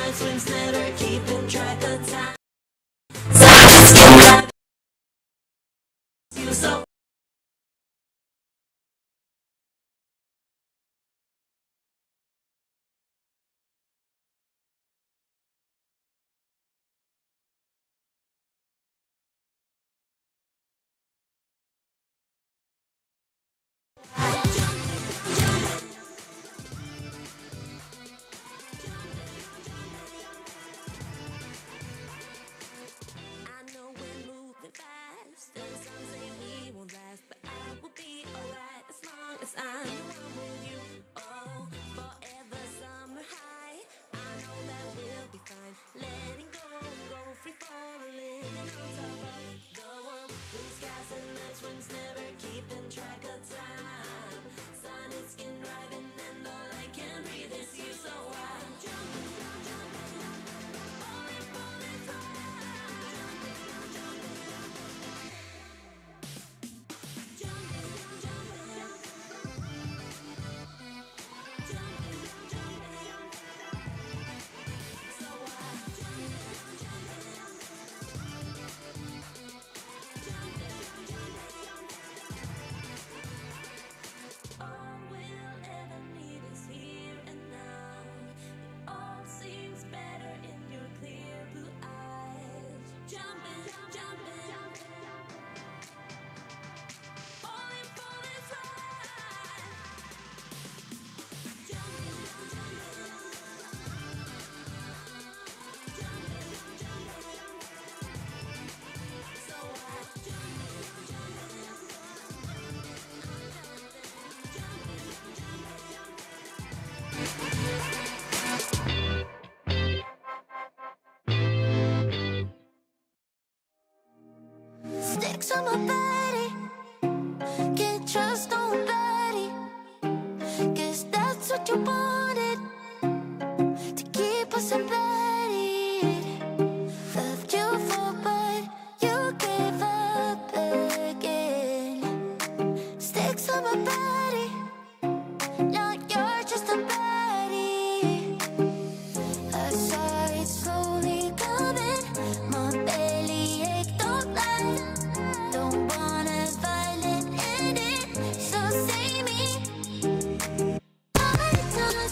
night swims, never keeping track of time. Silence can drive you so. Sticks on my body, can't trust nobody. Guess that's what you wanted, to keep us embedded. Loved you for what you gave up again. Sticks on my body, now you're just a baddie. I saw it slowly coming, my belly ached, don't lie. Don't want a violent ending, so save me. All the time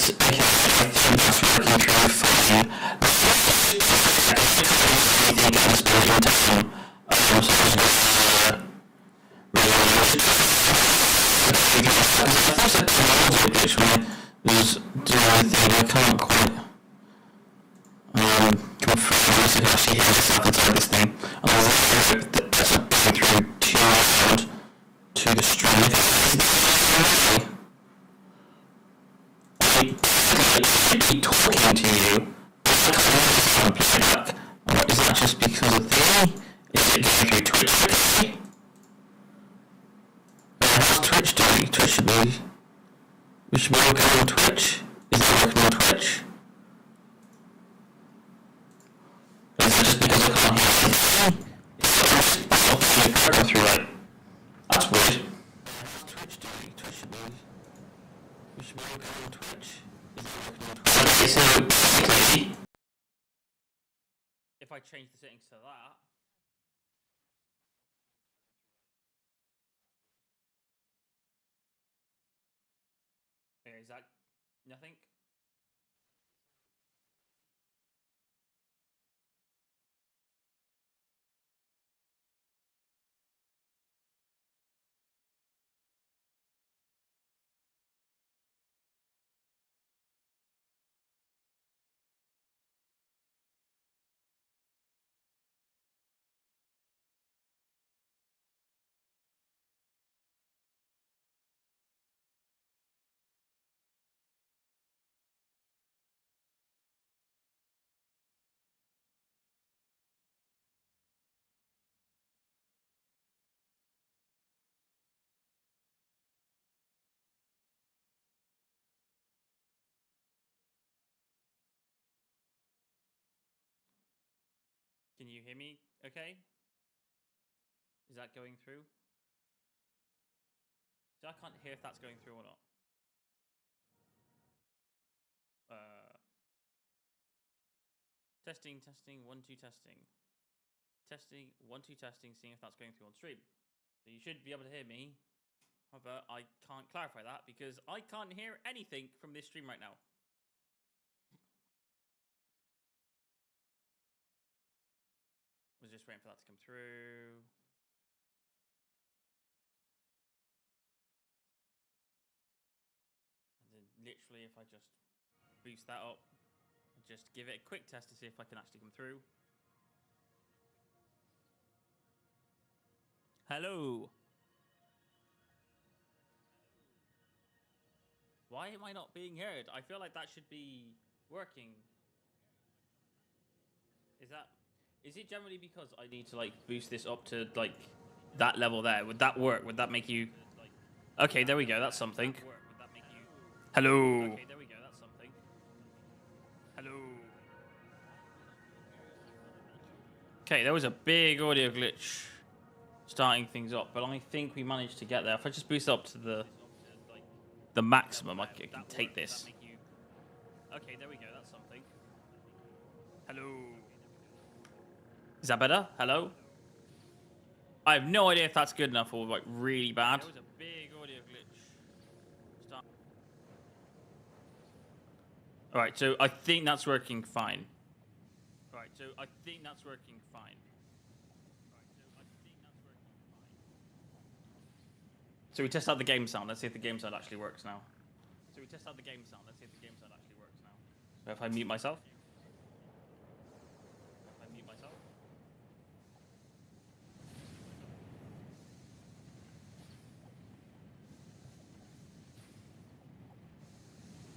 Okay, I think that's working through fine. I can't quite confirm this if actually hear myself inside this thing. And I was that's not going through too loud to the stream. I keep talking to you. Is that just because of the? Is it going through Twitch? How's Twitch doing? Twitch should be. We should be working on Twitch. Is it working on Twitch? Is it just because I can't hear anything? It's not through like. That's weird. How's Twitch doing? Twitch should be. We should be working on Twitch. Is it working on Twitch? Okay, so basically, if I change the settings to that. Okay, is that nothing? Can you hear me okay? Is that going through? So I can't hear if that's going through or not. Testing, 1, 2, testing. Testing, 1, 2, testing, seeing if that's going through on stream. So you should be able to hear me. However, I can't clarify that because I can't hear anything from this stream right now. I was just waiting for that to come through. And then literally if I just boost that up, just give it a quick test to see if I can actually come through. Hello. Why am I not being heard? I feel like that should be working. Is it generally because I need to like boost this up to like that level there? Would that work? Would that make you? Okay, there we go. That's something. Hello. Okay, there we go. That's something. Hello. Okay, there was a big audio glitch starting things up, but I think we managed to get there. If I just boost up to the maximum, I can take this. Okay, there we go. That's something. Hello. Is that better? Hello? I have no idea if that's good enough or like really bad. There was a big audio glitch. Alright, so I think that's working fine. Alright, so I think that's working fine. So we test out the game sound. Let's see if the game sound actually works now. So we test out the game sound. Let's see if the game sound actually works now. So if I mute myself.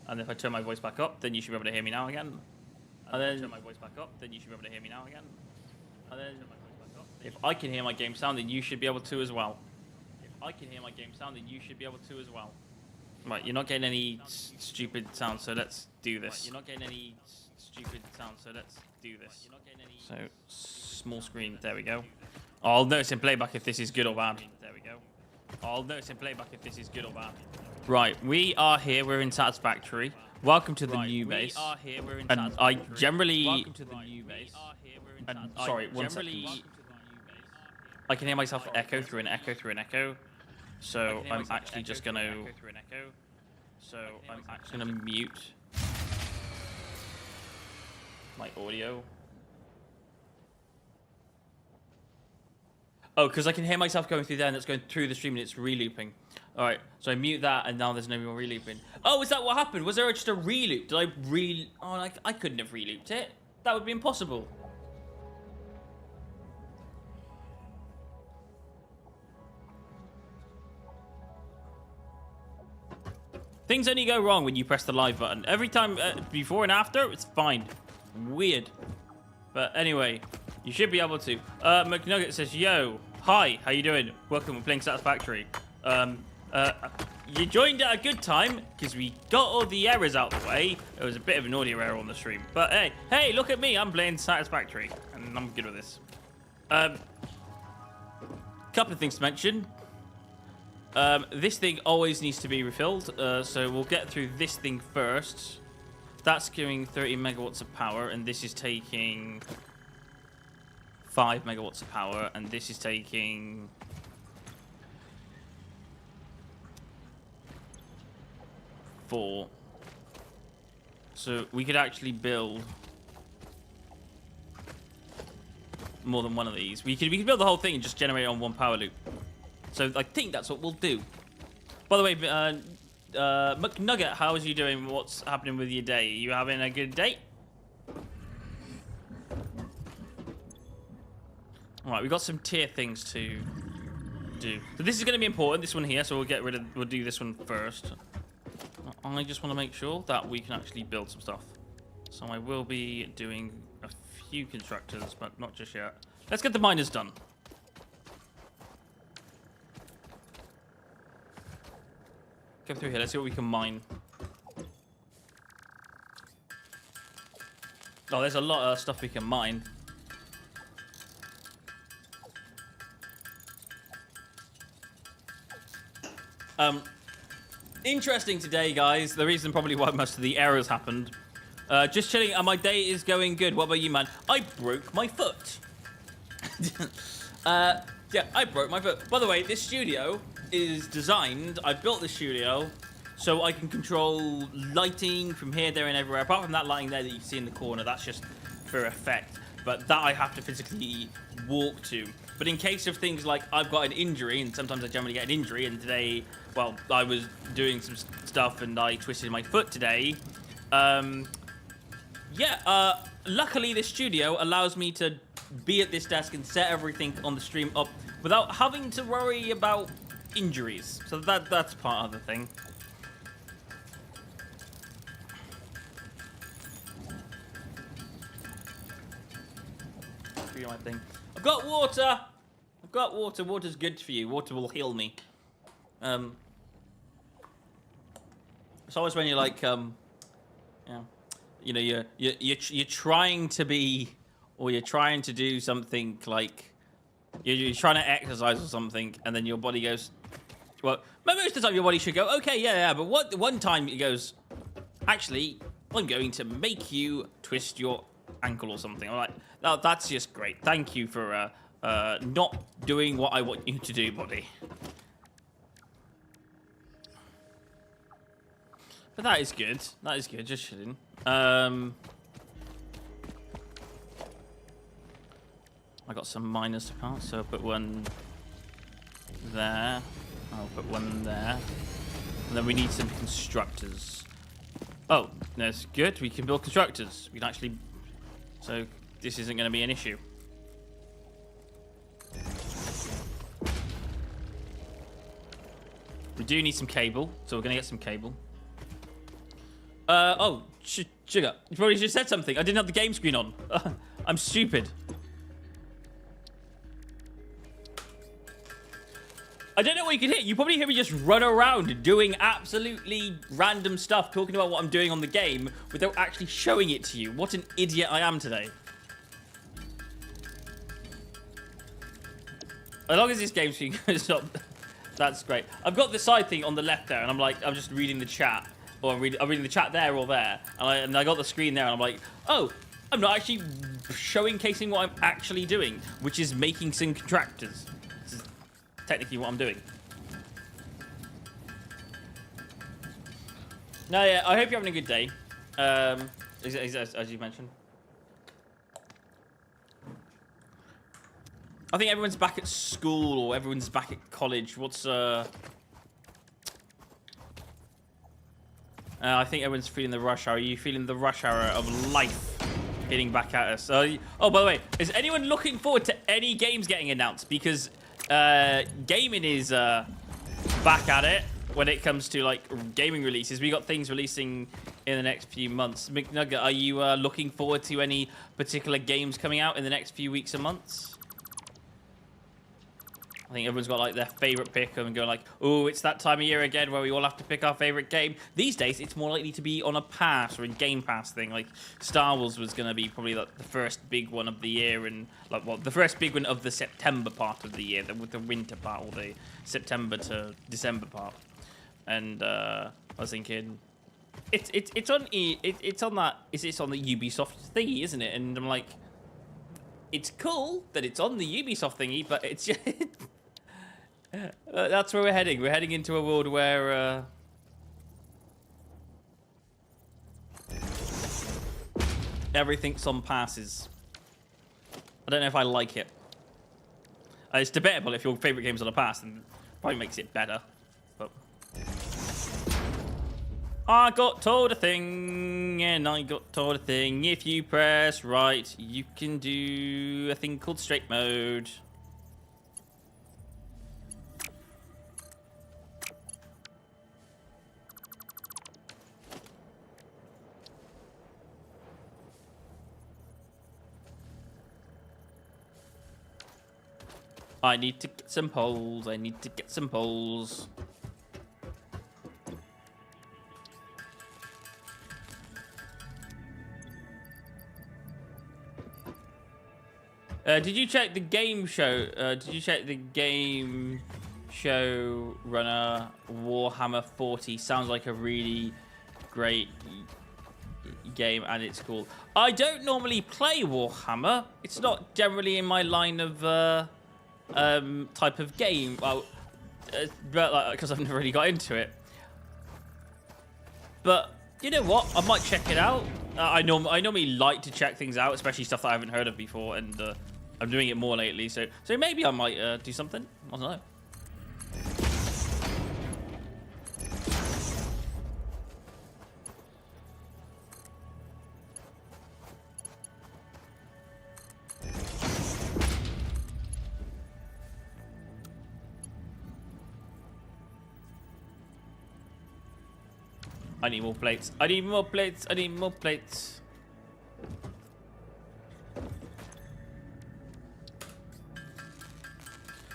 And if I turn my voice back up, then you should be able to hear me now again. And then turn my voice back up, then you should be able to hear me now again. And then if I can hear my game sound, then you should be able to as well. If I can hear my game sound, then you should be able to as well. Right, you're not getting any stupid sound, so let's do this. Right, you're not getting any stupid sound, so let's do this. You're not getting any so small screen, there we go. I'll notice in playback if this is good or bad. There we go. I'll notice in playback if this is good or bad. Right, we are here. We're in Satisfactory. Welcome to the new base. We are here. We're in Satisfactory. And I generally. Welcome to the new base. And sorry, one second. I can hear myself echo through an echo through an echo. So I'm actually just gonna. So I'm actually gonna mute my audio. Oh, because I can hear myself going through there, and it's going through the stream, and it's re-looping. All right, so I mute that, and now there's no more re-looping. Oh, is that what happened? Was there just a re-loop? Did I re... Oh, I couldn't have re-looped it. That would be impossible. Things only go wrong when you press the live button. Every time, before and after, it's fine. Weird. But anyway, you should be able to. McNugget says, yo, hi, how you doing? Welcome, we're playing Satisfactory. You joined at a good time, because we got all the errors out of the way. There was a bit of an audio error on the stream. But hey, look at me, I'm playing Satisfactory. And I'm good with this. Couple of things to mention. This thing always needs to be refilled, so we'll get through this thing first. That's giving 30 megawatts of power, and this is taking 5 megawatts of power, and this is taking 4. So we could actually build more than one of these. We could build the whole thing and just generate it on one power loop. So I think that's what we'll do. By the way, McNugget, how is you doing? What's happening with your day? Are you having a good day? All right, we've got some tier things to do. So this is going to be important, this one here, so we'll do this one first. I just want to make sure that we can actually build some stuff. So I will be doing a few constructors, but not just yet. Let's get the miners done. Go through here, let's see what we can mine. Oh, there's a lot of stuff we can mine. Interesting today, guys. The reason probably why most of the errors happened. Just chilling, and my day is going good. What about you, man? I broke my foot. Yeah, I broke my foot. By the way, this studio is designed, I built this studio so I can control lighting from here, there, and everywhere. Apart from that lighting there that you see in the corner, that's just for effect. But that I have to physically walk to. But in case of things like I've got an injury, and sometimes I generally get an injury, and today, well, I was doing some stuff and I twisted my foot today. Luckily this studio allows me to be at this desk and set everything on the stream up without having to worry about injuries. So that's part of the thing. My thing. I've got water. I've got water. Water's good for you. Water will heal me. It's always when you're like, you're trying to be, or you're trying to do something like, you're trying to exercise or something, and then your body goes, well, most of the time your body should go, okay, yeah, but one time it goes, actually, I'm going to make you twist your ankle or something. I'm like, no, that's just great. Thank you for not doing what I want you to do, buddy. But that is good. That is good. Just chilling. I got some miners to count, so I'll put one there. I'll put one there. And then we need some constructors. Oh, that's good. We can build constructors. We can actually... So this isn't going to be an issue. We do need some cable, so we're going to get some cable. Oh, sugar. You probably just said something. I didn't have the game screen on. I'm stupid. I don't know what you can hear. You probably hear me just run around doing absolutely random stuff, talking about what I'm doing on the game without actually showing it to you. What an idiot I am today. As long as this game screen goes up, that's great. I've got the side thing on the left there, and I'm just reading the chat. Or I'm reading the chat there or there. And I got the screen there, and I'm like, oh, I'm not actually showcasing what I'm actually doing, which is making some contractors. This is technically what I'm doing. No, yeah, I hope you're having a good day. As you mentioned. I think everyone's back at school or everyone's back at college. What's I think everyone's feeling the rush hour. Are you feeling the rush hour of life hitting back at us? Oh, by the way, is anyone looking forward to any games getting announced? Because gaming is back at it when it comes to like gaming releases. We got things releasing in the next few months. McNugget, are you looking forward to any particular games coming out in the next few weeks and months? I think everyone's got like their favorite pick and going like, oh, it's that time of year again where we all have to pick our favorite game. These days, it's more likely to be on a pass or a Game Pass thing. Like Star Wars was going to be probably like the first big one of the year, and like, well, the first big one of the September part of the year, with the winter part, or the September to December part. And I was thinking, it's on the Ubisoft thingy, isn't it? And I'm like, it's cool that it's on the Ubisoft thingy, but it's just. That's where we're heading. We're heading into a world where everything's on passes. I don't know if I like it. It's debatable. If your favorite game's on a pass, then probably makes it better. But I got told a thing, and I got told a thing. If you press right, you can do a thing called straight mode. I need to get some poles. I need to get some poles. Did you check the game show? Did you check the game show runner Warhammer 40? Sounds like a really great game, and it's cool. I don't normally play Warhammer. It's not generally in my line of type of game. Well, but like, because I've never really got into it. But you know what? I might check it out. I normally like to check things out, especially stuff that I haven't heard of before, and I'm doing it more lately. So maybe I might do something. I don't know. I need more plates. I need more plates. I need more plates.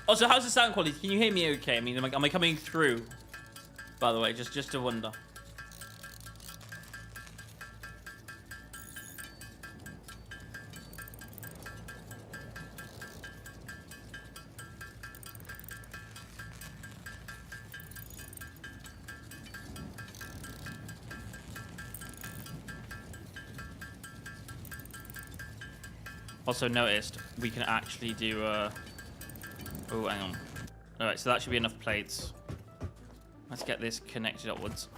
Also, how's the sound quality? Can you hear me okay? I mean, am I coming through? By the way, just to wonder. Also noticed we can actually do oh, hang on. Alright, so that should be enough plates. Let's get this connected upwards.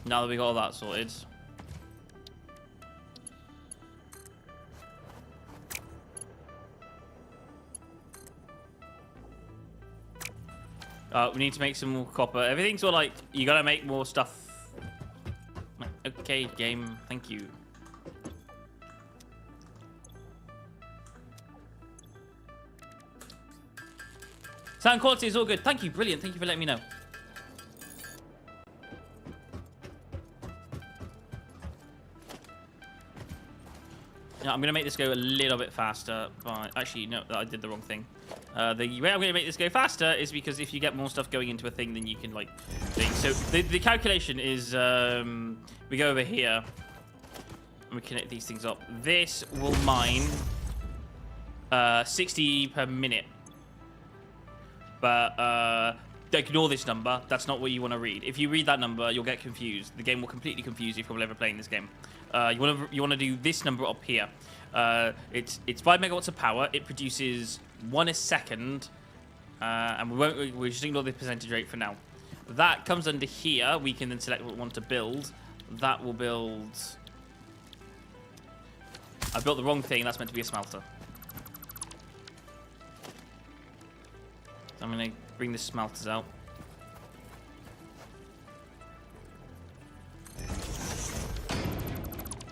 Now that we got all that sorted. We need to make some more copper. Everything's all like, you gotta make more stuff. Okay, game, thank you. Sound quality is all good. Thank you, brilliant. Thank you for letting me know. Now, I'm gonna make this go a little bit faster. But actually, no, I did the wrong thing. The way I'm going to make this go faster is because if you get more stuff going into a thing, then you can, like, things. So the calculation is, we go over here, and we connect these things up. This will mine 60 per minute. But ignore this number. That's not what you want to read. If you read that number, you'll get confused. The game will completely confuse you if you're ever playing this game. You want to do this number up here. It's 5 megawatts of power. It produces 1 a second, and we're just ignore the percentage rate for now. That comes under here. We can then select what we want to build. That will build... I built the wrong thing. That's meant to be a smelter. So I'm going to bring the smelters out.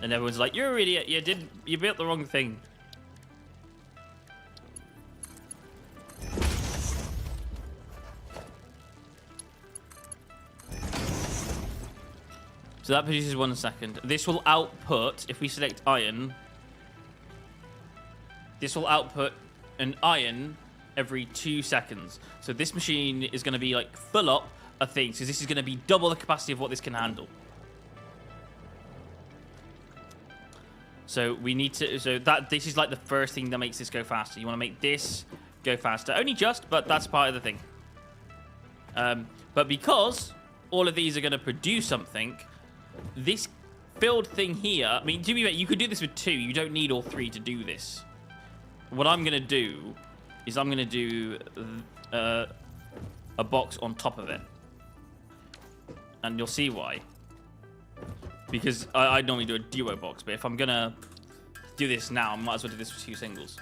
And everyone's like, "You're an idiot. You built the wrong thing." So that produces 1 second. This will output, if we select iron, this will output an iron every 2 seconds. So this machine is going to be like full up of things. So this is going to be double the capacity of what this can handle. So we need to, this is like the first thing that makes this go faster. You want to make this go faster. Only just, but that's part of the thing. But because all of these are going to produce something, this filled thing here, I mean, to be fair, you could do this with 2. You don't need all 3 to do this. What I'm going to do is I'm going to do a box on top of it. And you'll see why. Because I normally do a duo box, but if I'm going to do this now, I might as well do this with 2 singles.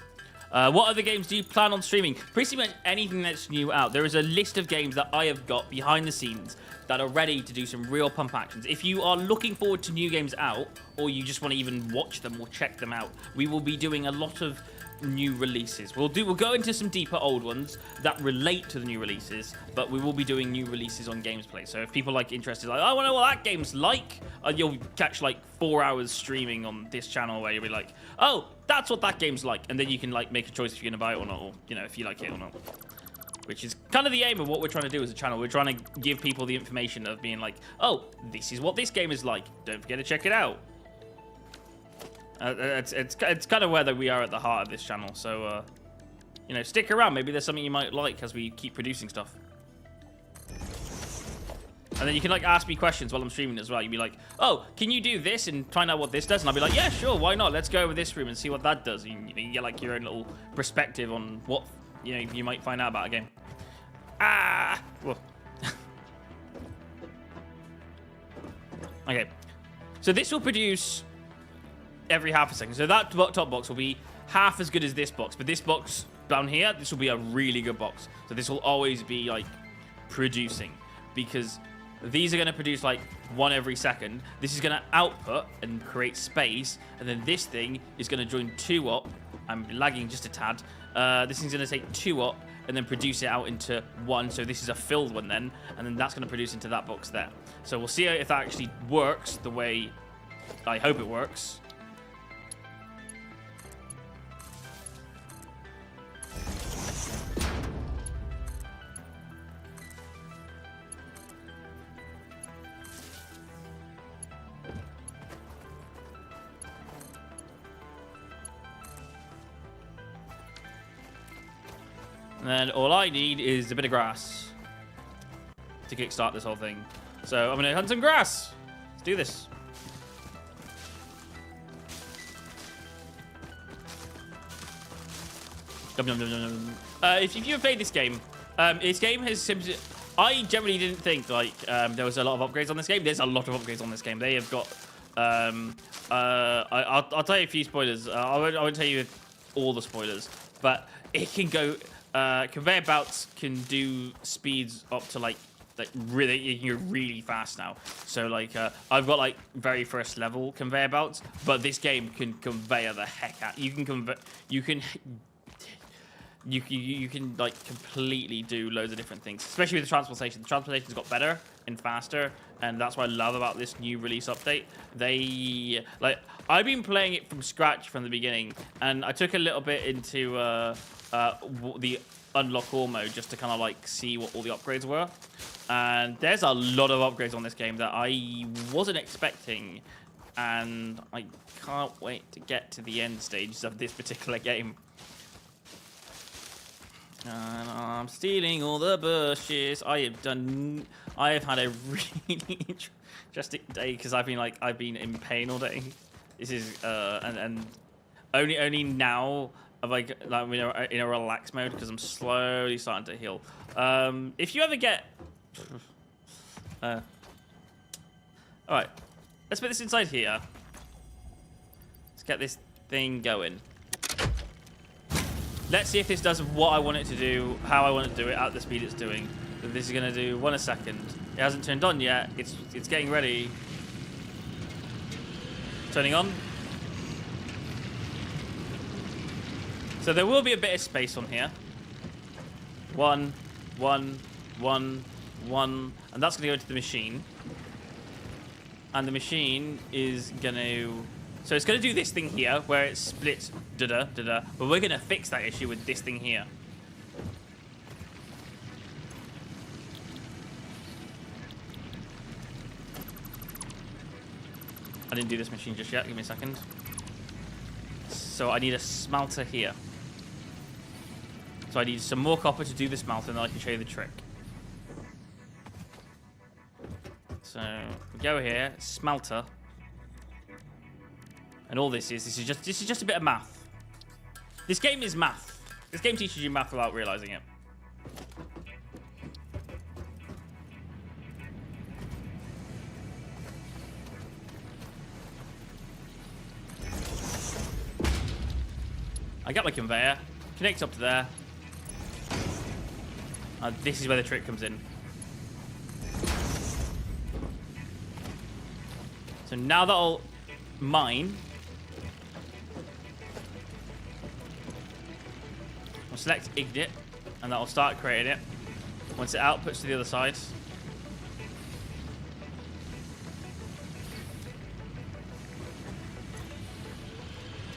What other games do you plan on streaming? Pretty much anything that's new out. There is a list of games that I have got behind the scenes that are ready to do some real pump actions. If you are looking forward to new games out, or you just want to even watch them or check them out, we will be doing a lot of new releases. We'll go into some deeper old ones that relate to the new releases, but we will be doing new releases on Gamesplay. So if people interested, like, I want to know what that game's like, you'll catch like 4 hours streaming on this channel where you'll be like, oh, that's what that game's like, and then you can like make a choice if you're gonna buy it or not, or if you like it or not. Which is kind of the aim of what we're trying to do as a channel. We're trying to give people the information of being like, oh, this is what this game is like. Don't forget to check it out. It's kind of where we are at the heart of this channel. So, stick around. Maybe there's something you might like as we keep producing stuff. And then you can ask me questions while I'm streaming as well. You'd be like, oh, can you do this and find out what this does? And I'll be like, yeah, sure, why not? Let's go over this room and see what that does. And you get your own little perspective on what you might find out about a game. Well. Okay, so this will produce every half a second. So that top box will be half as good as this box, but this box down here, this will be a really good box. So this will always be producing, because these are going to produce 1 every second. This is going to output and create space, and then this thing is going to join 2 up. I'm lagging just a tad. This thing's going to take 2 up and then produce it out into 1. So this is a filled one then, and then that's going to produce into that box there. So we'll see if that actually works the way I hope it works. And then all I need is a bit of grass to kickstart this whole thing. So I'm going to hunt some grass. Let's do this. If you've played this game has simply... I generally didn't think there was a lot of upgrades on this game. There's a lot of upgrades on this game. They have got... I'll tell you a few spoilers. I won't tell you all the spoilers, but it can go... conveyor belts can do speeds up to really fast now. So I've got very first level conveyor belts, but this game can conveyor the heck out. You can completely do loads of different things, especially with the transportation. The transportation's got better and faster, and that's what I love about this new release update. I've been playing it from scratch from the beginning, and I took a little bit into the unlock all mode just to kind of see what all the upgrades were, and there's a lot of upgrades on this game that I wasn't expecting, and I can't wait to get to the end stages of this particular game. And I'm stealing all the bushes. I have had a really interesting day because I've been in pain all day. This is and only now I'm in a relaxed mode because I'm slowly starting to heal. If you ever get All right, let's put this inside here. Let's get this thing going. Let's see if this does what I want it to do, how I want it to do it, at the speed it's doing. So this is gonna do 1 a second. It hasn't turned on yet. It's getting ready. Turning on. So there will be a bit of space on here. 1, 1, 1, 1, and that's gonna go into the machine. And the machine is gonna. So it's going to do this thing here, where it splits, da-da. But we're going to fix that issue with this thing here. I didn't do this machine just yet. Give me a second. So I need a smelter here. So I need some more copper to do the smelter, and then I can show you the trick. So we go here, smelter. And all this is just a bit of math. This game is math. This game teaches you math without realizing it. I got my conveyor, connects up to there. This is where the trick comes in. So now that'll mine. We'll select ignite, and that will start creating it. Once it outputs to the other side.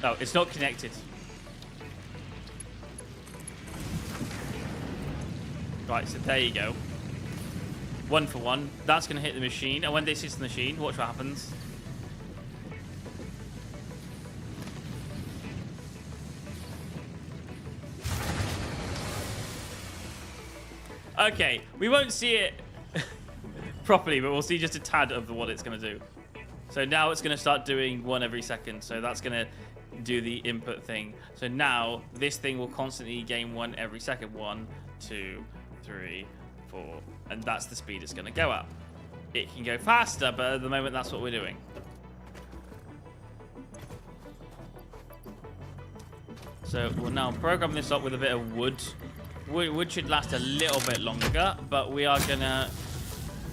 Oh, it's not connected. Right, so there you go. 1 for 1. That's going to hit the machine, and when this hits the machine, watch what happens. Okay, we won't see it properly, but we'll see just a tad of what it's going to do. So now it's going to start doing 1 every second. So that's going to do the input thing. So now this thing will constantly gain 1 every second. 1, 2, 3, 4. And that's the speed it's going to go at. It can go faster, but at the moment that's what we're doing. So we'll now program this up with a bit of wood. Wood should last a little bit longer, but we are gonna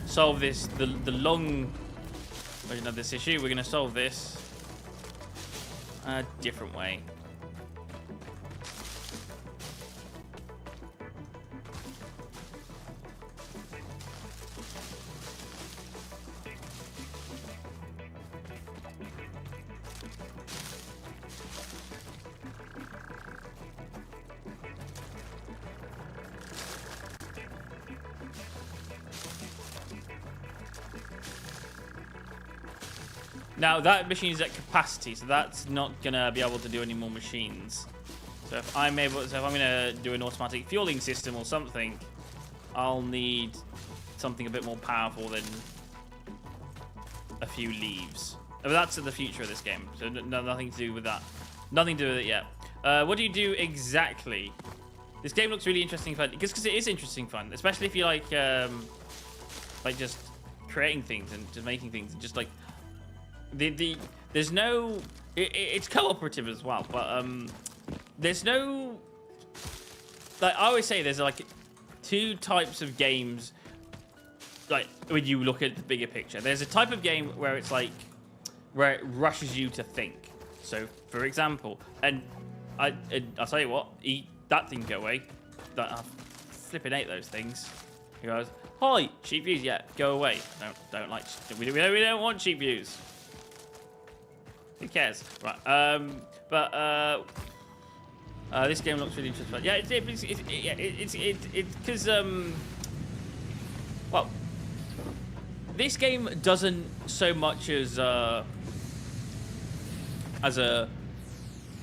solve this, the long version of this issue. We're gonna solve this a different way. Now that machine is at capacity, so that's not gonna be able to do any more machines. So if I'm gonna do an automatic fueling system or something, I'll need something a bit more powerful than a few leaves. But that's in the future of this game, so nothing to do with that. Nothing to do with it yet. What do you do exactly? This game looks really interesting fun, because it is interesting fun, especially if you like just creating things and just making things and just like. There's no it's cooperative as well, but there's no, like I always say, there's like 2 types of games. Like when you look at the bigger picture, there's a type of game where it's like where it rushes you to think. So for example, and I'll tell you what, eat that thing, go away. That I flipping ate those things. He goes, hi, cheap views, yeah, go away. Don't like, we don't want cheap views. Who cares? Right. This game looks really interesting. Yeah, it's because well, this game doesn't so much as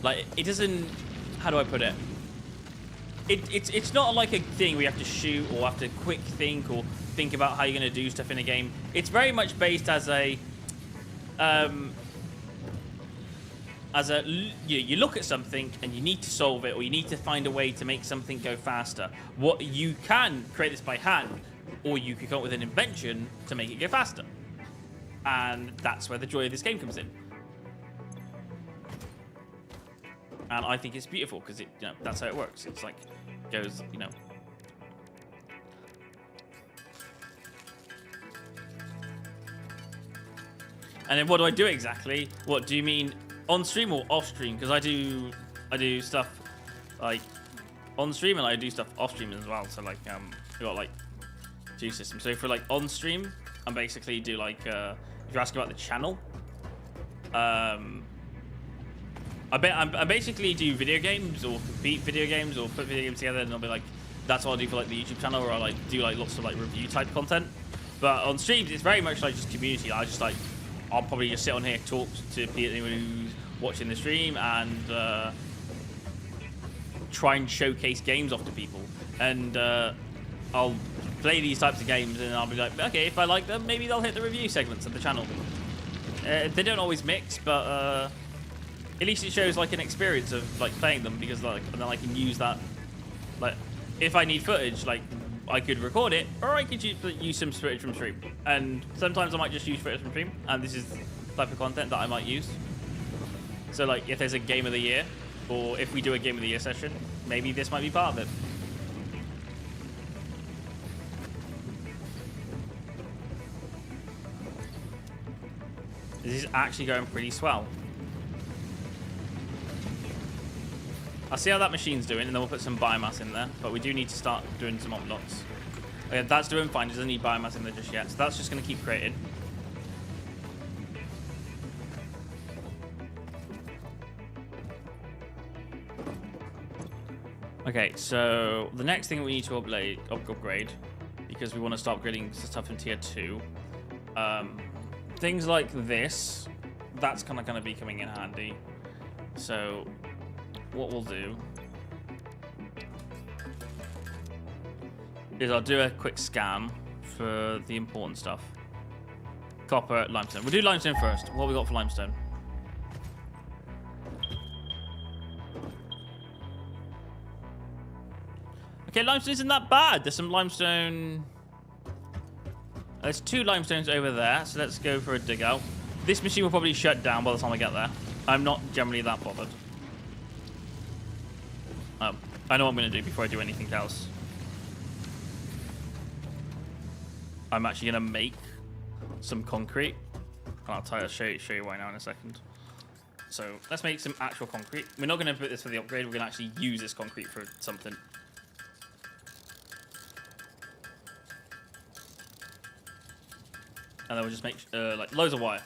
like it doesn't. How do I put it? It's not like a thing where you have to shoot or have to quick think or think about how you're going to do stuff in a game. It's very much based as a you look at something and you need to solve it, or you need to find a way to make something go faster. What you can create this by hand, or you could come up with an invention to make it go faster. And that's where the joy of this game comes in. And I think it's beautiful because it, you know, that's how it works. It's like goes, you know. And then what do I do exactly? What do you mean on stream or off stream? Because I do stuff like on stream and I do stuff off stream as well. So like we got like two systems. So for like on stream, I'm basically do like if you're asking about the channel, I basically do video games or beat video games or put video games together, and I'll be like, that's what I do for like the YouTube channel, where I like do like lots of like review type content. But on streams, it's very much like just community. I just like, I'll probably just sit on here, talk to anyone who's watching the stream, and try and showcase games off to people. And I'll play these types of games, and I'll be like, okay, if I like them, maybe they'll hit the review segments of the channel. They don't always mix, but at least it shows like an experience of like playing them, because like, and then I can use that. Like, if I need footage, like I could record it, or I could use some footage from stream. And sometimes I might just use footage from stream, and this is the type of content that I might use. So like, if there's a game of the year, or if we do a game of the year session, maybe this might be part of it. This is actually going pretty swell. I'll see how that machine's doing, and then we'll put some biomass in there. But we do need to start doing some omlots. Okay, that's doing fine. It doesn't need biomass in there just yet. So that's just going to keep creating. Okay, so the next thing we need to upgrade, because we want to start upgrading stuff in tier 2. Things like this, that's kind of going to be coming in handy. So what we'll do is I'll do a quick scan for the important stuff. Copper, limestone. We'll do limestone first. What have we got for limestone? Okay, limestone isn't that bad. There's some limestone. There's 2 limestones over there, so let's go for a dig out. This machine will probably shut down by the time I get there. I'm not generally that bothered. I know what I'm going to do before I do anything else. I'm actually going to make some concrete. And I'll show you why now in a second. So let's make some actual concrete. We're not going to put this for the upgrade. We're going to actually use this concrete for something. And then we'll just make like loads of wire.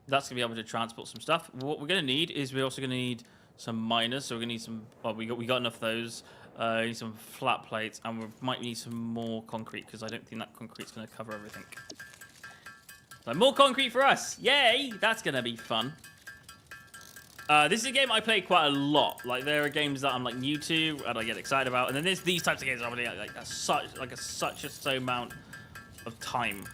That's gonna be able to transport some stuff. What we're gonna need is we're also gonna need some miners. So we're gonna need some. Well, we got enough of those. We need some flat plates, and we might need some more concrete, because I don't think that concrete's gonna cover everything. So more concrete for us! Yay! That's gonna be fun. This is a game I play quite a lot. Like, there are games that I'm like new to and I get excited about, and then there's these types of games that I'm really like such a amount of time.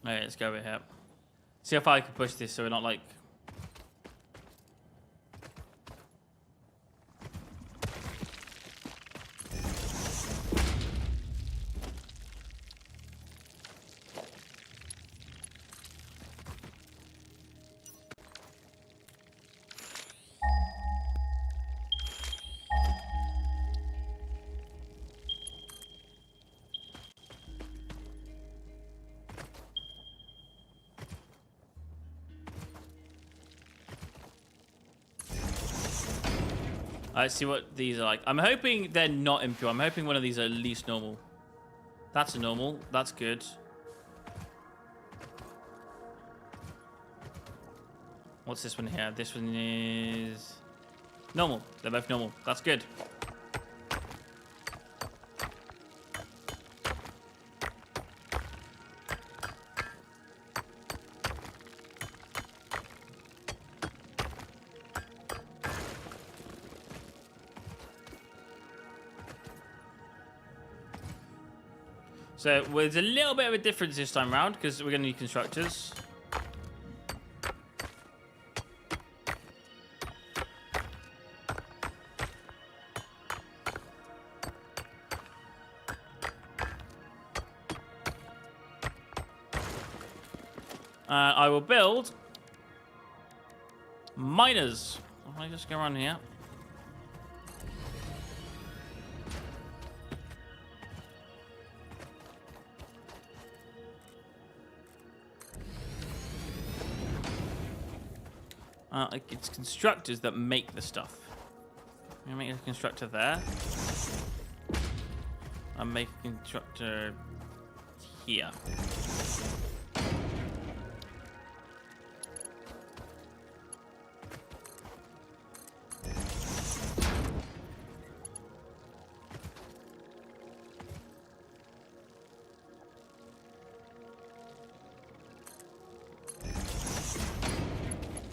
Alright, let's go over here. See how far I can push this so we're not like... Let's see what these are like. I'm hoping they're not impure. I'm hoping one of these are at least normal. That's a normal. That's good. What's this one here? This one is normal. They're both normal. That's good. So there's a little bit of a difference this time around because we're going to need constructors. I will build miners. Let me just go around here. It's constructors that make the stuff. I'm gonna make a constructor there. I'll make a constructor here.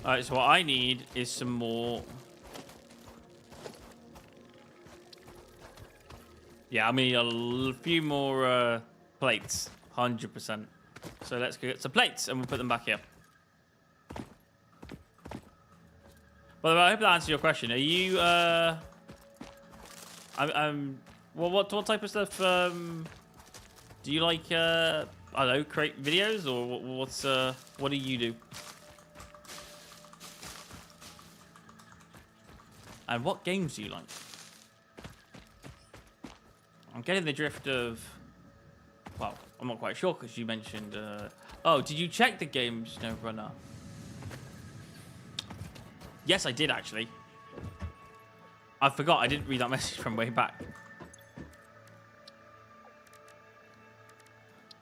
Alright, so what I need is some more. Yeah, I mean a few more plates, 100%. So let's go get some plates and we'll put them back here. By the way, I hope that answers your question. Are you well, what type of stuff do you like? I don't know, create videos, or what do you do? And what games do you like? I'm getting the drift of... Well, I'm not quite sure because you mentioned... Oh, did you check the games, No Runner? Yes, I did, actually. I forgot. I didn't read that message from way back.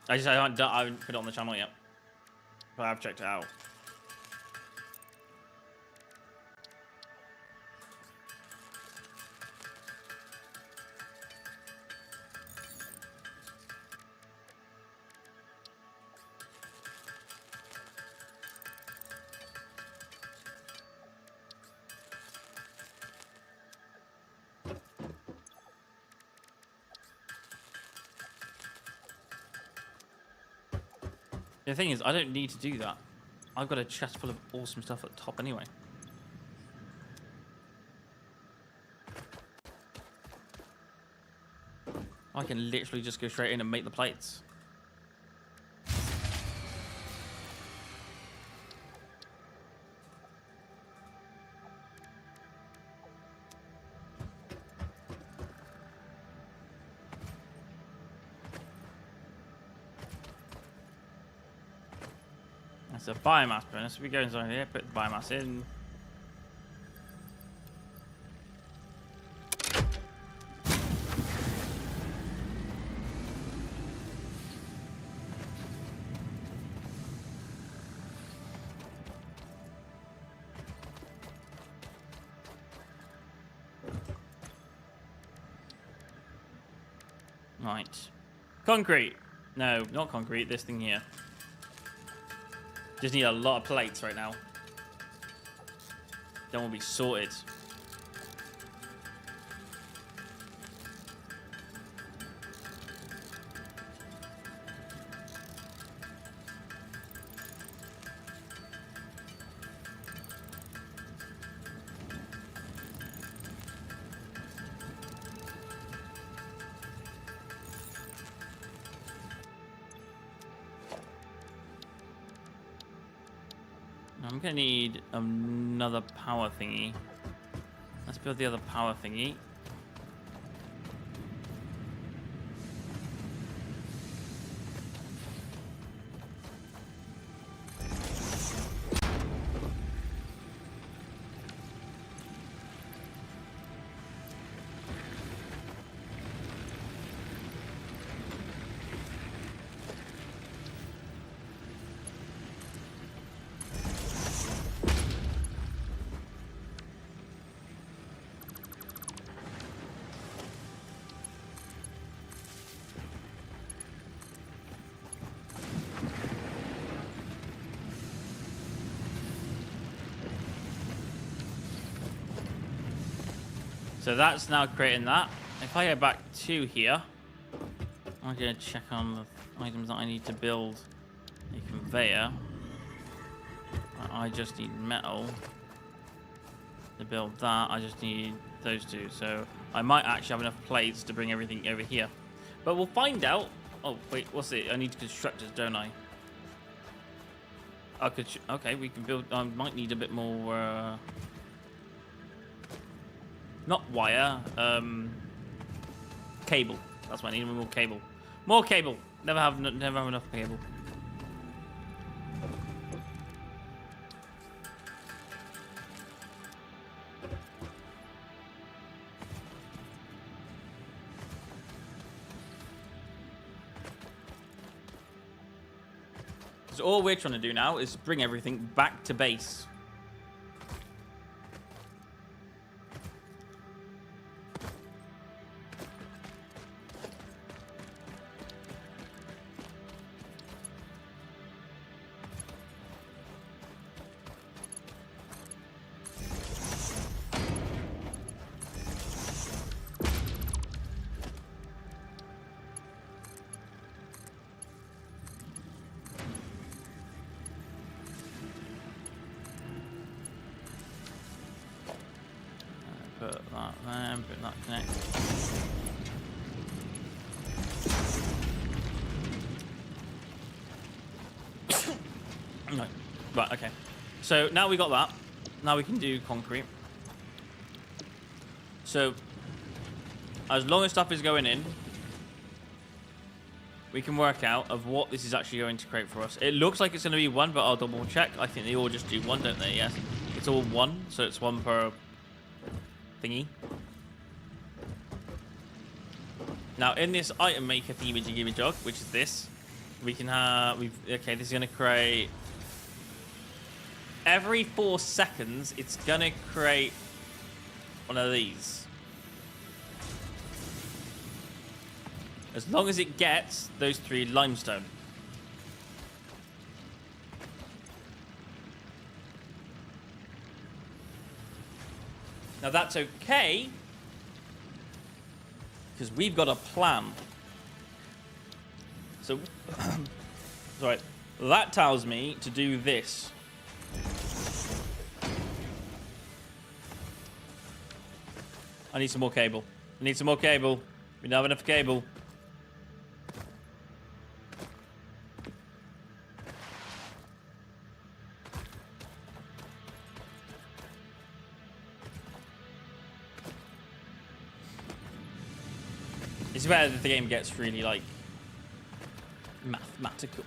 I haven't put it on the channel yet. But I've checked it out. The thing is, I don't need to do that. I've got a chest full of awesome stuff at the top anyway. I can literally just go straight in and make the plates. That's a biomass burner. So we go inside here, put the biomass in. Right. Concrete. No, not concrete. This thing here. Just need a lot of plates right now. Then we'll be sorted. I'm gonna need another power thingy. Let's build the other power thingy. So that's now creating that. If I go back to here, I'm going to check on the items that I need to build a conveyor. I just need metal to build that. I just need those two. So I might actually have enough plates to bring everything over here. But we'll find out. Oh, wait, what's it? I need to construct this, don't I? Okay, we can build. I might need a bit more. Not wire. Cable. That's what I need. More cable. More cable. Never have enough cable. So all we're trying to do now is bring everything back to base. Put that there, put that connect. No. Right, okay. So now we got that. Now we can do concrete. So as long as stuff is going in, we can work out of what this is actually going to create for us. It looks like it's going to be one, but I'll double check. I think they all just do one, don't they? Yes. It's all one, so it's one per thingy. Now in this item maker thingy jog, which is this, we can have okay, this is gonna create every 4 seconds, it's gonna create one of these. As long as it gets those 3 limestone. Now that's okay, because we've got a plan. So, sorry, that tells me to do this. I need some more cable. I need some more cable. We don't have enough cable. It's better if the game gets really, like, mathematical.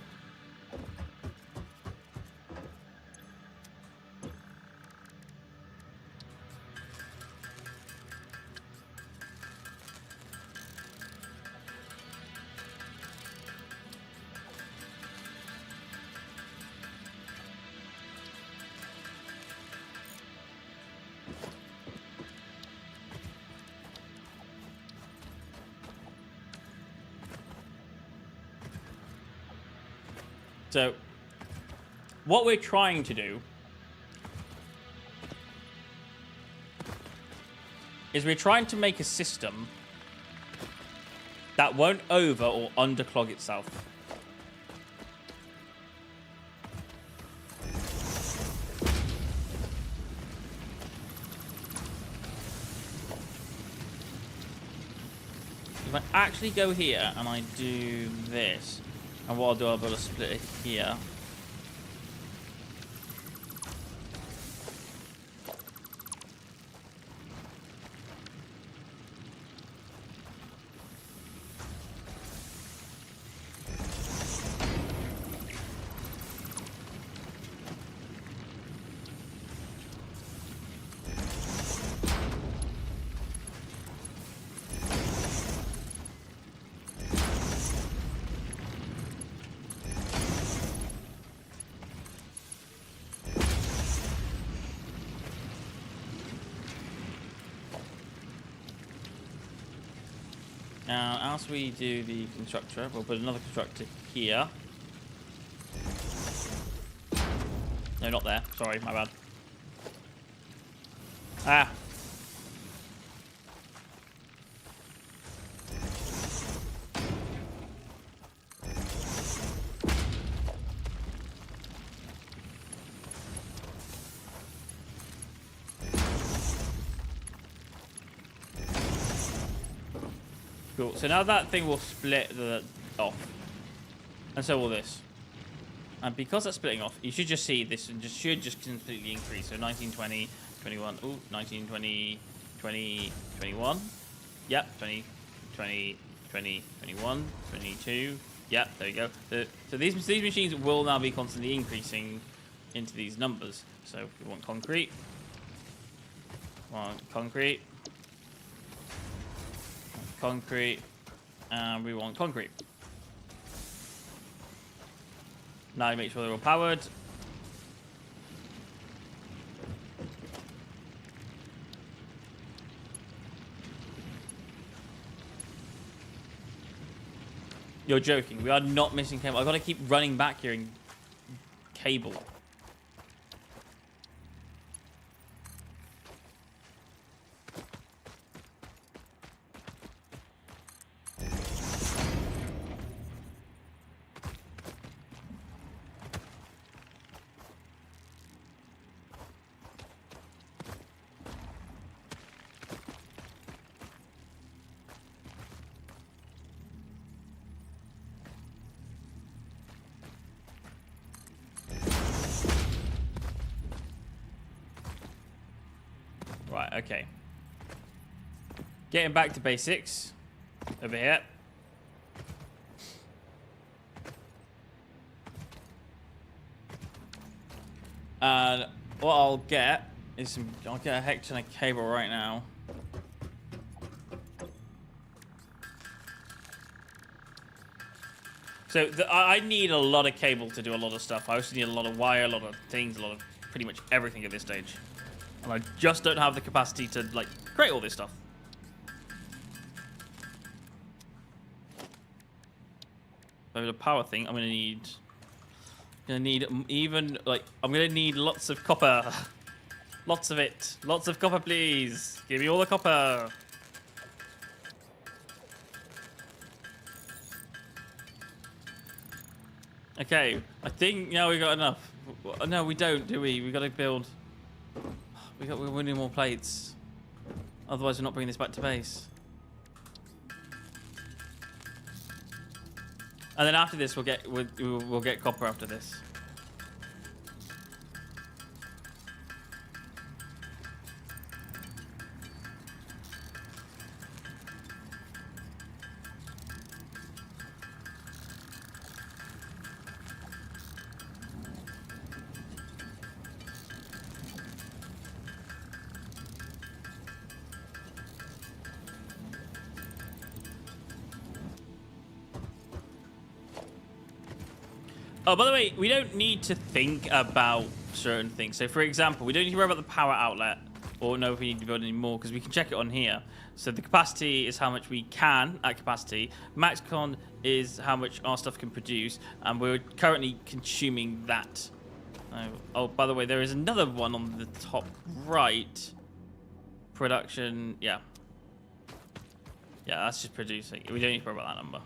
So, what we're trying to do is we're trying to make a system that won't over or underclog itself. If I actually go here and I do this, and what I'll do, I'll build a split here. Now, as we do the constructor, we'll put another constructor here. No, not there. Sorry, my bad. Ah. Cool. So now that thing will split off. And so will this. And because that's splitting off, you should just see this and should just completely increase. So 19, 20, 21. Ooh, 19, 20, 20, 21. Yep, 20, 20, 20, 21, 22. Yep, there you go. So these machines will now be constantly increasing into these numbers. So if we want concrete, and we want concrete. Now make sure they're all powered. You're joking. We are not missing cable. I've got to keep running back here and cable. Right, okay. Getting back to basics over here. And what I'll get is I'll get a heck ton of cable right now. So I need a lot of cable to do a lot of stuff. I also need a lot of wire, a lot of things, a lot of pretty much everything at this stage. And I just don't have the capacity to, like, create all this stuff. So the power thing, I'm gonna need even, like, I'm gonna need lots of copper. Lots of it. Lots of copper, please. Give me all the copper. Okay, I think now we got enough. No, we don't, do we? We gotta build. We're winning more plates. Otherwise, we're not bringing this back to base. And then after this, we'll get copper after this. Oh, by the way, we don't need to think about certain things. So, for example, we don't need to worry about the power outlet or know if we need to build any more because we can check it on here. So the capacity is how much we can at capacity. MaxCon is how much our stuff can produce, and we're currently consuming that. Oh, by the way, there is another one on the top right. Production, yeah. Yeah, that's just producing. We don't need to worry about that number.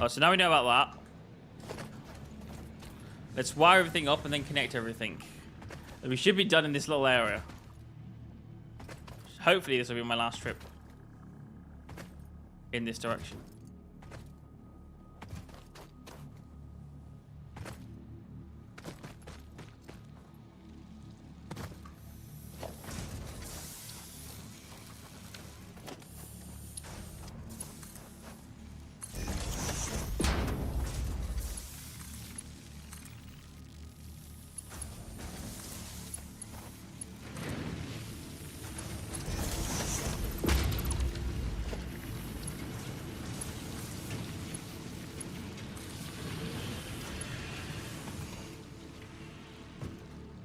Oh, so now we know about that. Let's wire everything up and then connect everything. We should be done in this little area. Hopefully this will be my last trip in this direction.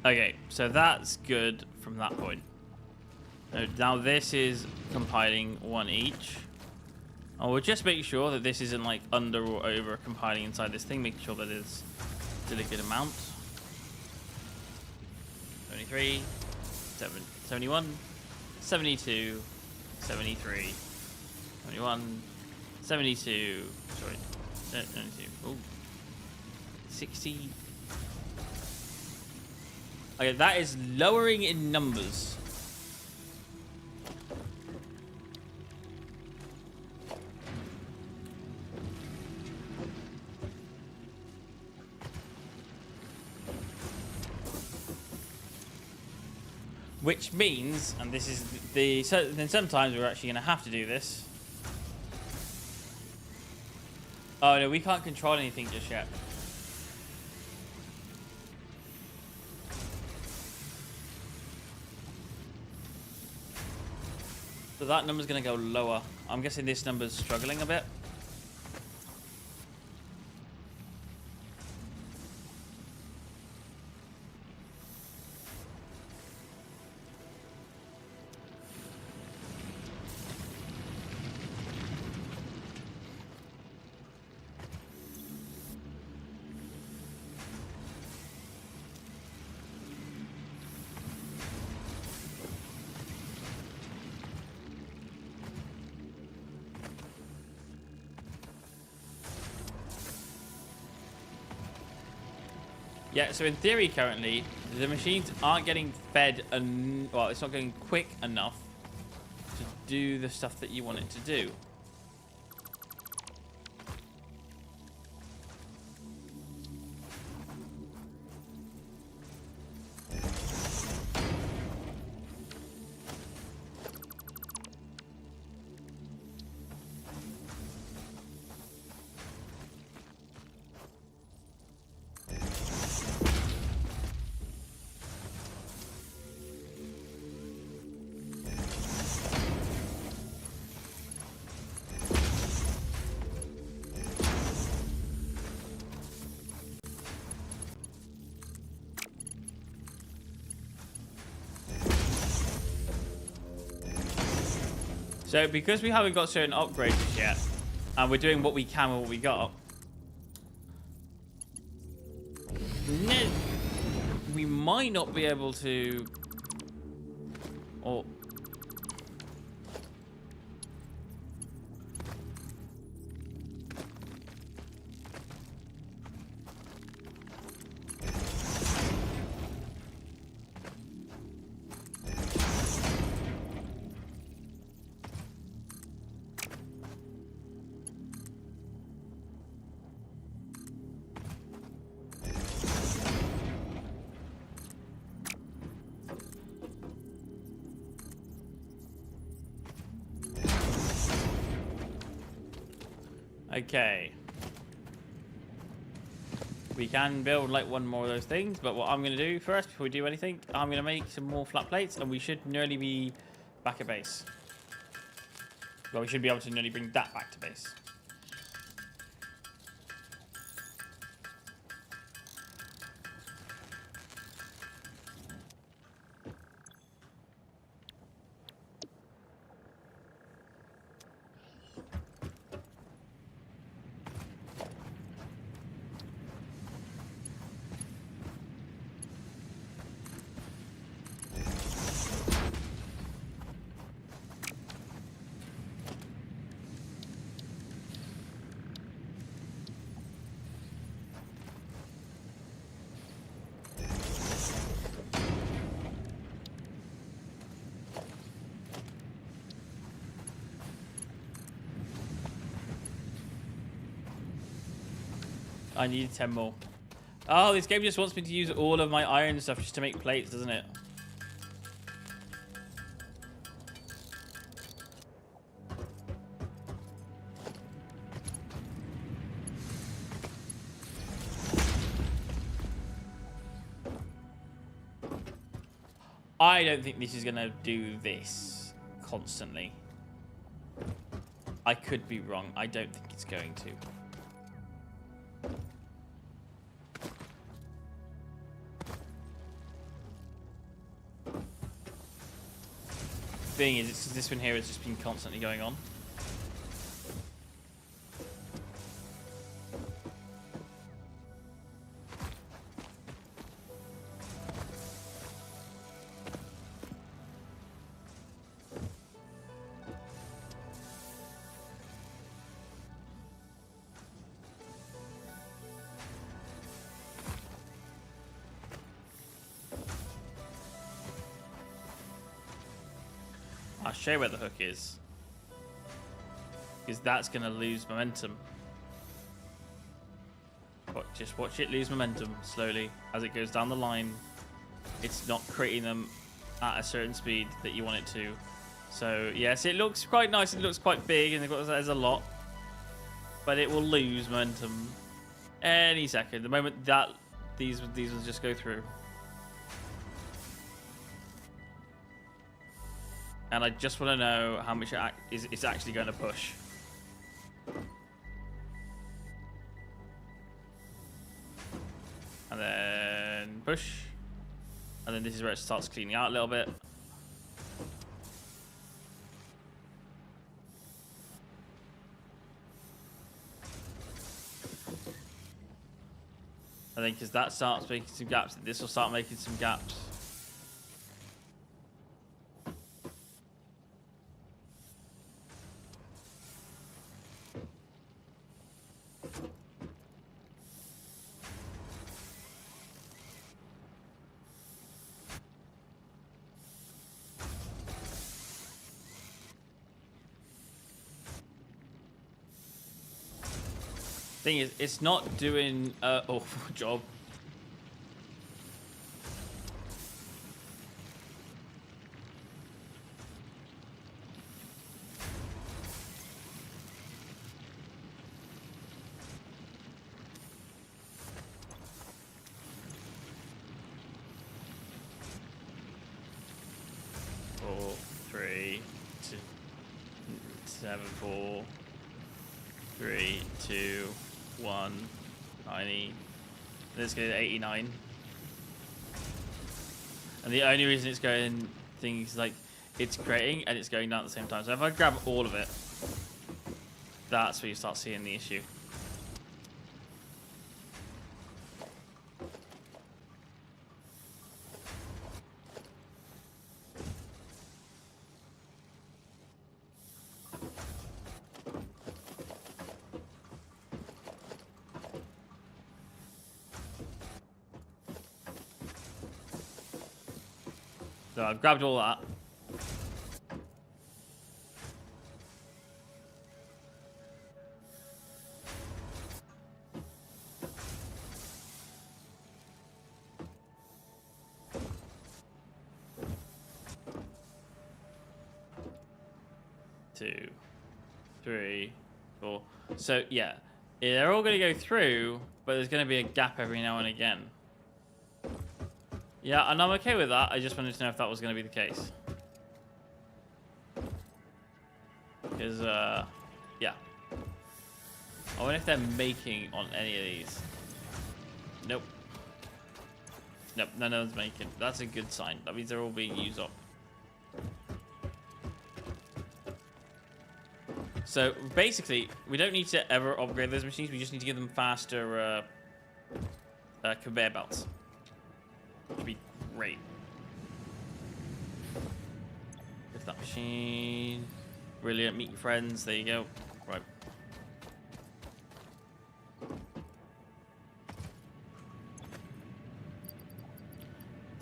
Okay, so that's good from that point. Now this is compiling one each. I will just make sure that this isn't like under or over compiling inside this thing, making sure that it's still a good amount. 73, 71, 72, 73, 71, 72, sorry, 72, oh, 60. Okay, that is lowering in numbers. Which means, and this is the, so then sometimes we're actually going to have to do this. Oh no, we can't control anything just yet. So that number's going to go lower. I'm guessing this number's struggling a bit. Yeah, so in theory currently, the machines aren't getting fed, well, it's not getting quick enough to do the stuff that you want it to do. So because we haven't got certain upgrades yet, and we're doing what we can with what we got, we might not be able to, or okay. We can build like one more of those things, but what I'm going to do first, before we do anything, I'm going to make some more flat plates, and we should nearly be back at base. Well, we should be able to nearly bring that back to base. I need 10 more. Oh, this game just wants me to use all of my iron stuff just to make plates, doesn't it? I don't think this is going to do this constantly. I could be wrong. I don't think it's going to. Thing is, it's this one here has just been constantly going on. I'll show you where the hook is, because that's going to lose momentum. Just watch it lose momentum slowly as it goes down the line. It's not creating them at a certain speed that you want it to. So yes, it looks quite nice. It looks quite big, and there's a lot, but it will lose momentum any second. The moment that these will just go through. And I just want to know how much it's actually going to push. And then push. And then this is where it starts cleaning out a little bit. I think because that starts making some gaps, this will start making some gaps. Thing is, it's not doing an awful job. Four, 3, 2, 7, 4, 3, 2, 1, 90. Let's go to 89. And the only reason it's going things like it's creating and it's going down at the same time. So if I grab all of it, that's where you start seeing the issue. So I've grabbed all that. Two, 3, 4. So yeah, they're all going to go through, but there's going to be a gap every now and again. Yeah, and I'm okay with that. I just wanted to know if that was going to be the case. Because, yeah. I wonder if they're making on any of these. Nope. Nope, none of them's making. That's a good sign. That means they're all being used up. So, basically, we don't need to ever upgrade those machines. We just need to give them faster conveyor belts. Which would be great. Lift that machine. Brilliant. Meet your friends. There you go. Right.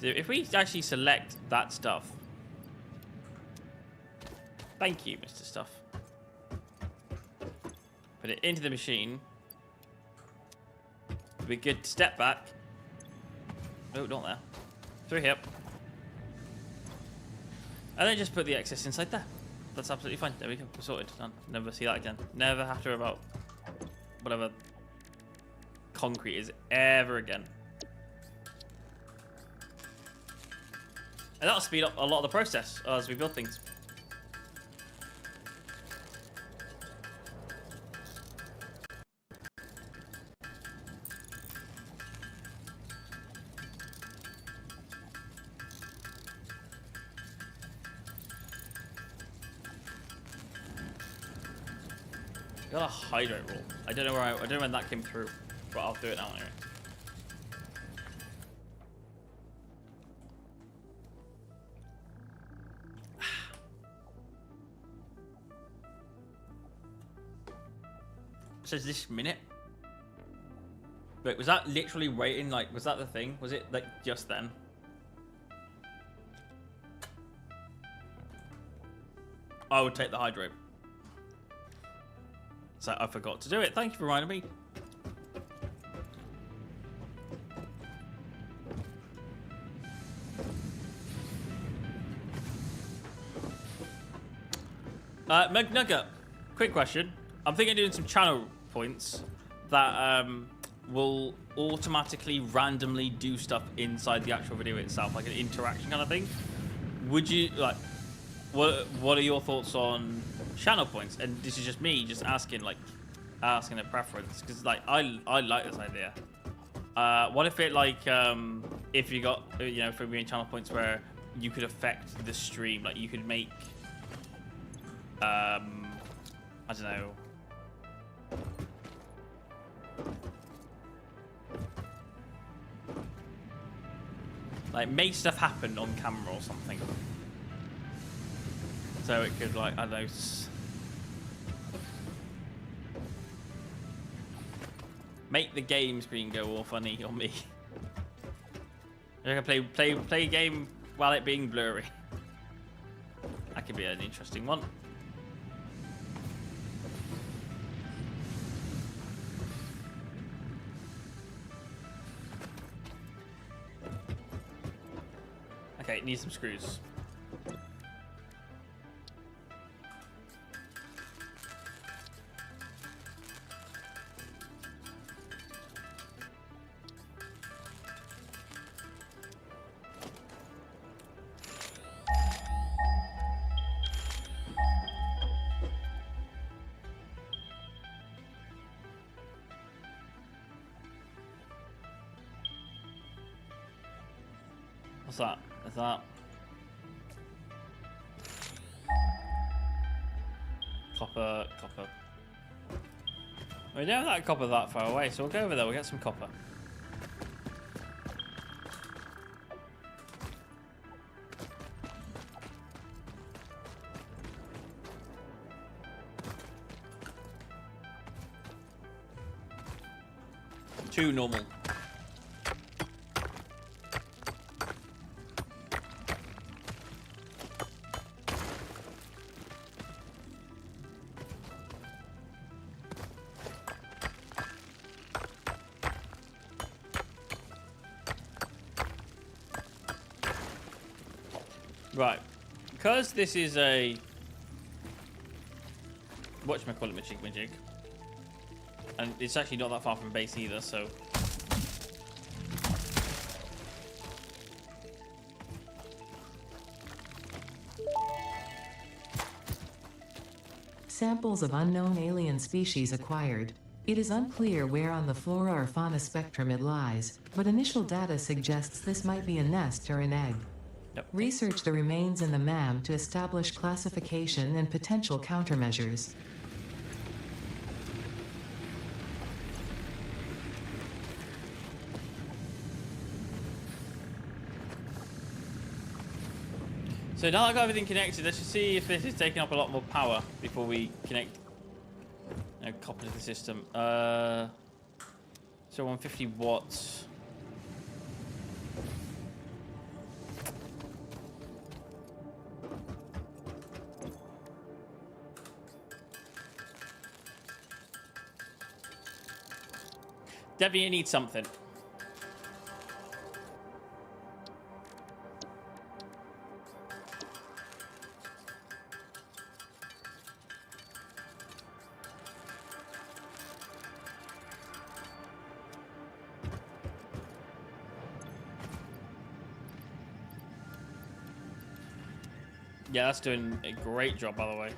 So if we actually select that stuff. Thank you, Mr. Stuff. Put it into the machine. It'd be good to step back. No, not there. 3 here. And then just put the excess inside there. That's absolutely fine. There we go. We're sorted. Done. Never see that again. Never have to worry about whatever concrete is ever again. And that'll speed up a lot of the process as we build things. Got a hydrate roll. I don't know where I don't know when that came through, but I'll do it now anyway. It says this minute. Wait, was that literally waiting? Like, was that the thing? Was it like just then? I would take the hydrate. So I forgot to do it. Thank you for reminding me. McNugget, quick question. I'm thinking of doing some channel points that will automatically randomly do stuff inside the actual video itself, like an interaction kind of thing. Would you like? What are your thoughts on channel points? And this is just me just asking a preference, because like I like this idea. What if it like if you got for me channel points where you could affect the stream, like you could make I don't know. Like make stuff happen on camera or something. So it could like, I don't know. Make the game screen go all funny on me. I can play a game while it being blurry. That could be an interesting one. Okay, need some screws. What's that? Is that copper? We don't have that copper that far away, so we'll go over there. We'll get some copper. Two normal. Right, because this is a whatchamacallit, and it's actually not that far from base either, so Samples of unknown alien species acquired. It is unclear where on the flora or fauna spectrum it lies, but initial data suggests this might be a nest or an egg. Yep. Research the remains in the MAM to establish classification and potential countermeasures. So now I've got everything connected, let's just see if this is taking up a lot more power before we connect copper to the system. So 150 watts. Definitely need something. Yeah, that's doing a great job, by the way.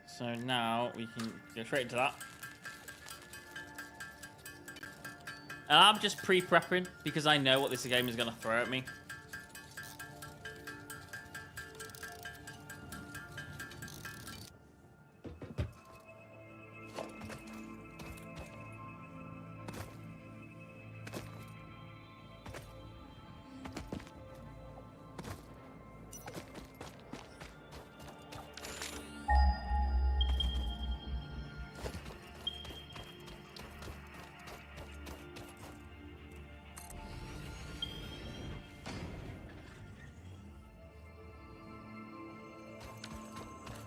So now we can go straight into that. And I'm just pre-prepping because I know what this game is going to throw at me.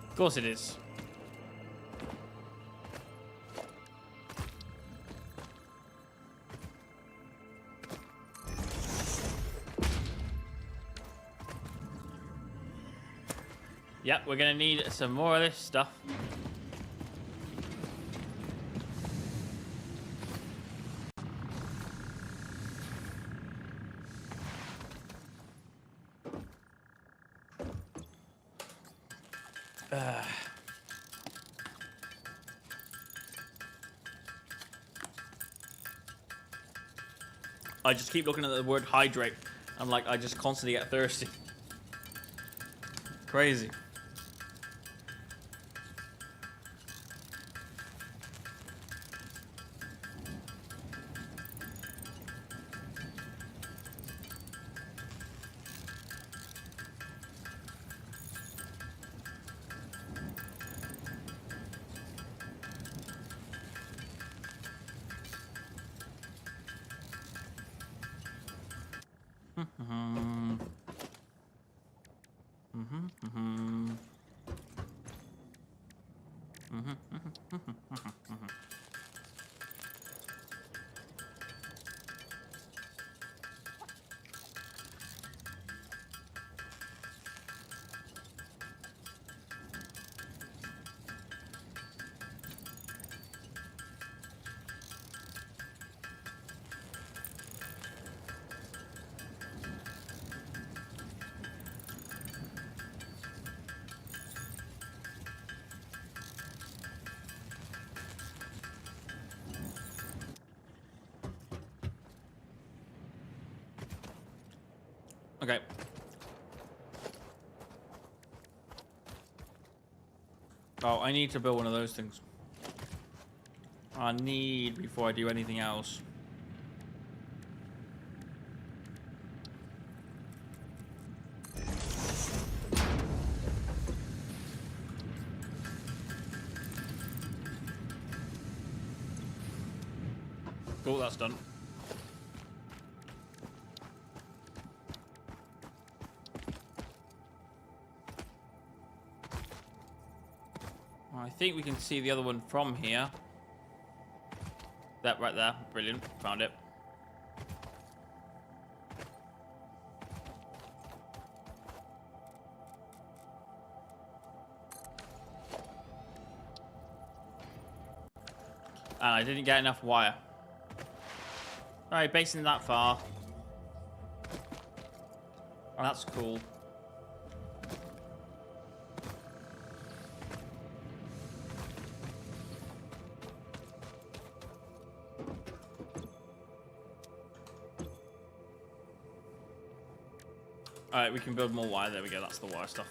Of course it is. Yep, we're gonna need some more of this stuff. I just keep looking at the word hydrate. I'm like, I just constantly get thirsty. Crazy. Okay. Oh, I need to build one of those things. I need before I do anything else. Cool, that's done. I think we can see the other one from here. That right there. Brilliant. Found it. And I didn't get enough wire. Alright, basing that far. Oh, that's cool. Alright, we can build more wire. There we go. That's the wire stuff.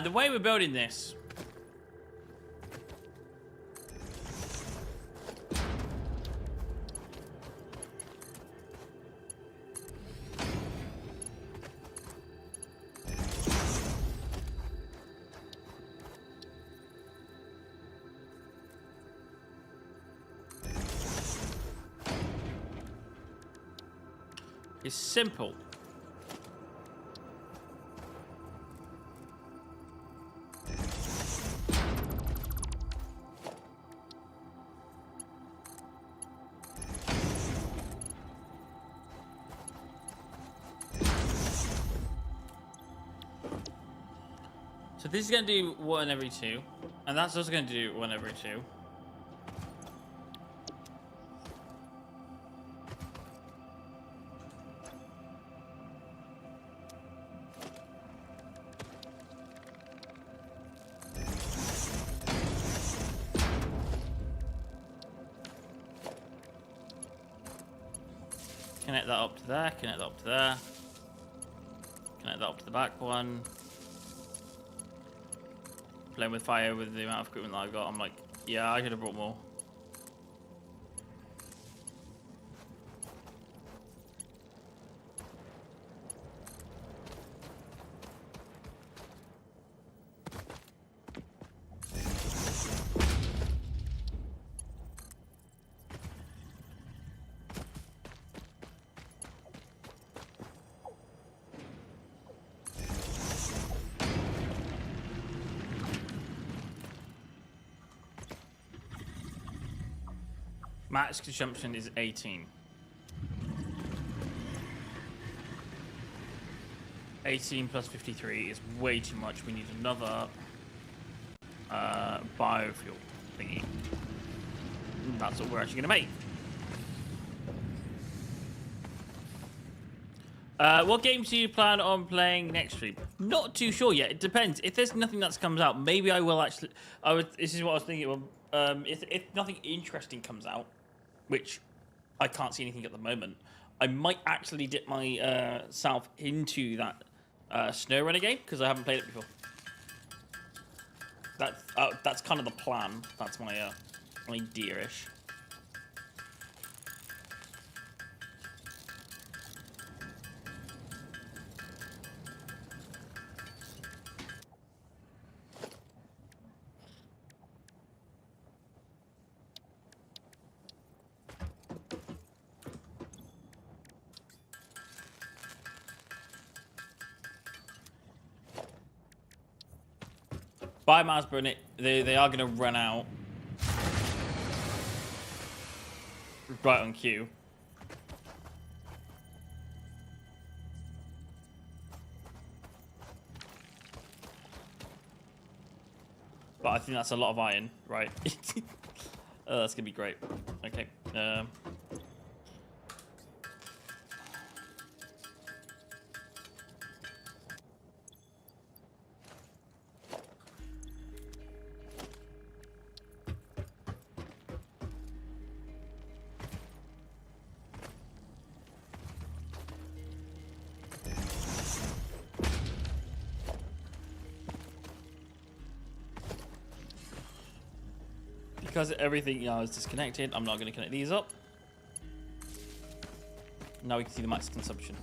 The way we're building this. Is simple. So this is going to do one every two, and that's also going to do one every two. Connect that up to there, connect that up to there. Connect that up to the back one. Playing with fire with the amount of equipment that I've got, I'm like, yeah, I could have brought more. Max consumption is 18. 18 plus 53 is way too much. We need another biofuel thingy. That's what we're actually going to make. What games do you plan on playing next stream? Not too sure yet. It depends. If there's nothing that comes out, maybe I will actually. This is what I was thinking. If nothing interesting comes out, which I can't see anything at the moment, I might actually dip my self into that Snow Runner game because I haven't played it before. That's kind of the plan. That's my idea-ish. By Masburn, they are going to run out right on cue. But I think that's a lot of iron, right? Oh, that's going to be great. Okay. Because everything is disconnected, I'm not going to connect these up. Now we can see the max consumption.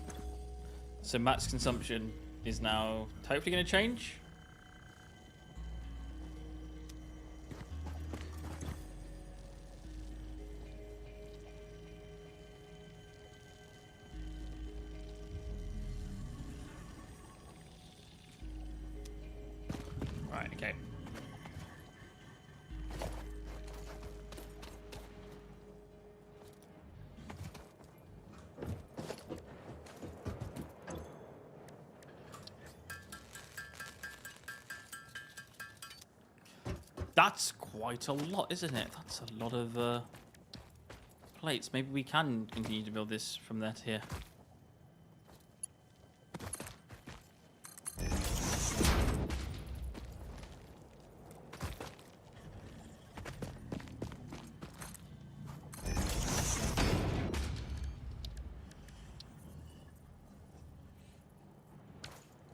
So max consumption is now hopefully going to change. Right, okay. That's quite a lot, isn't it? That's a lot of plates. Maybe we can continue to build this from there to here.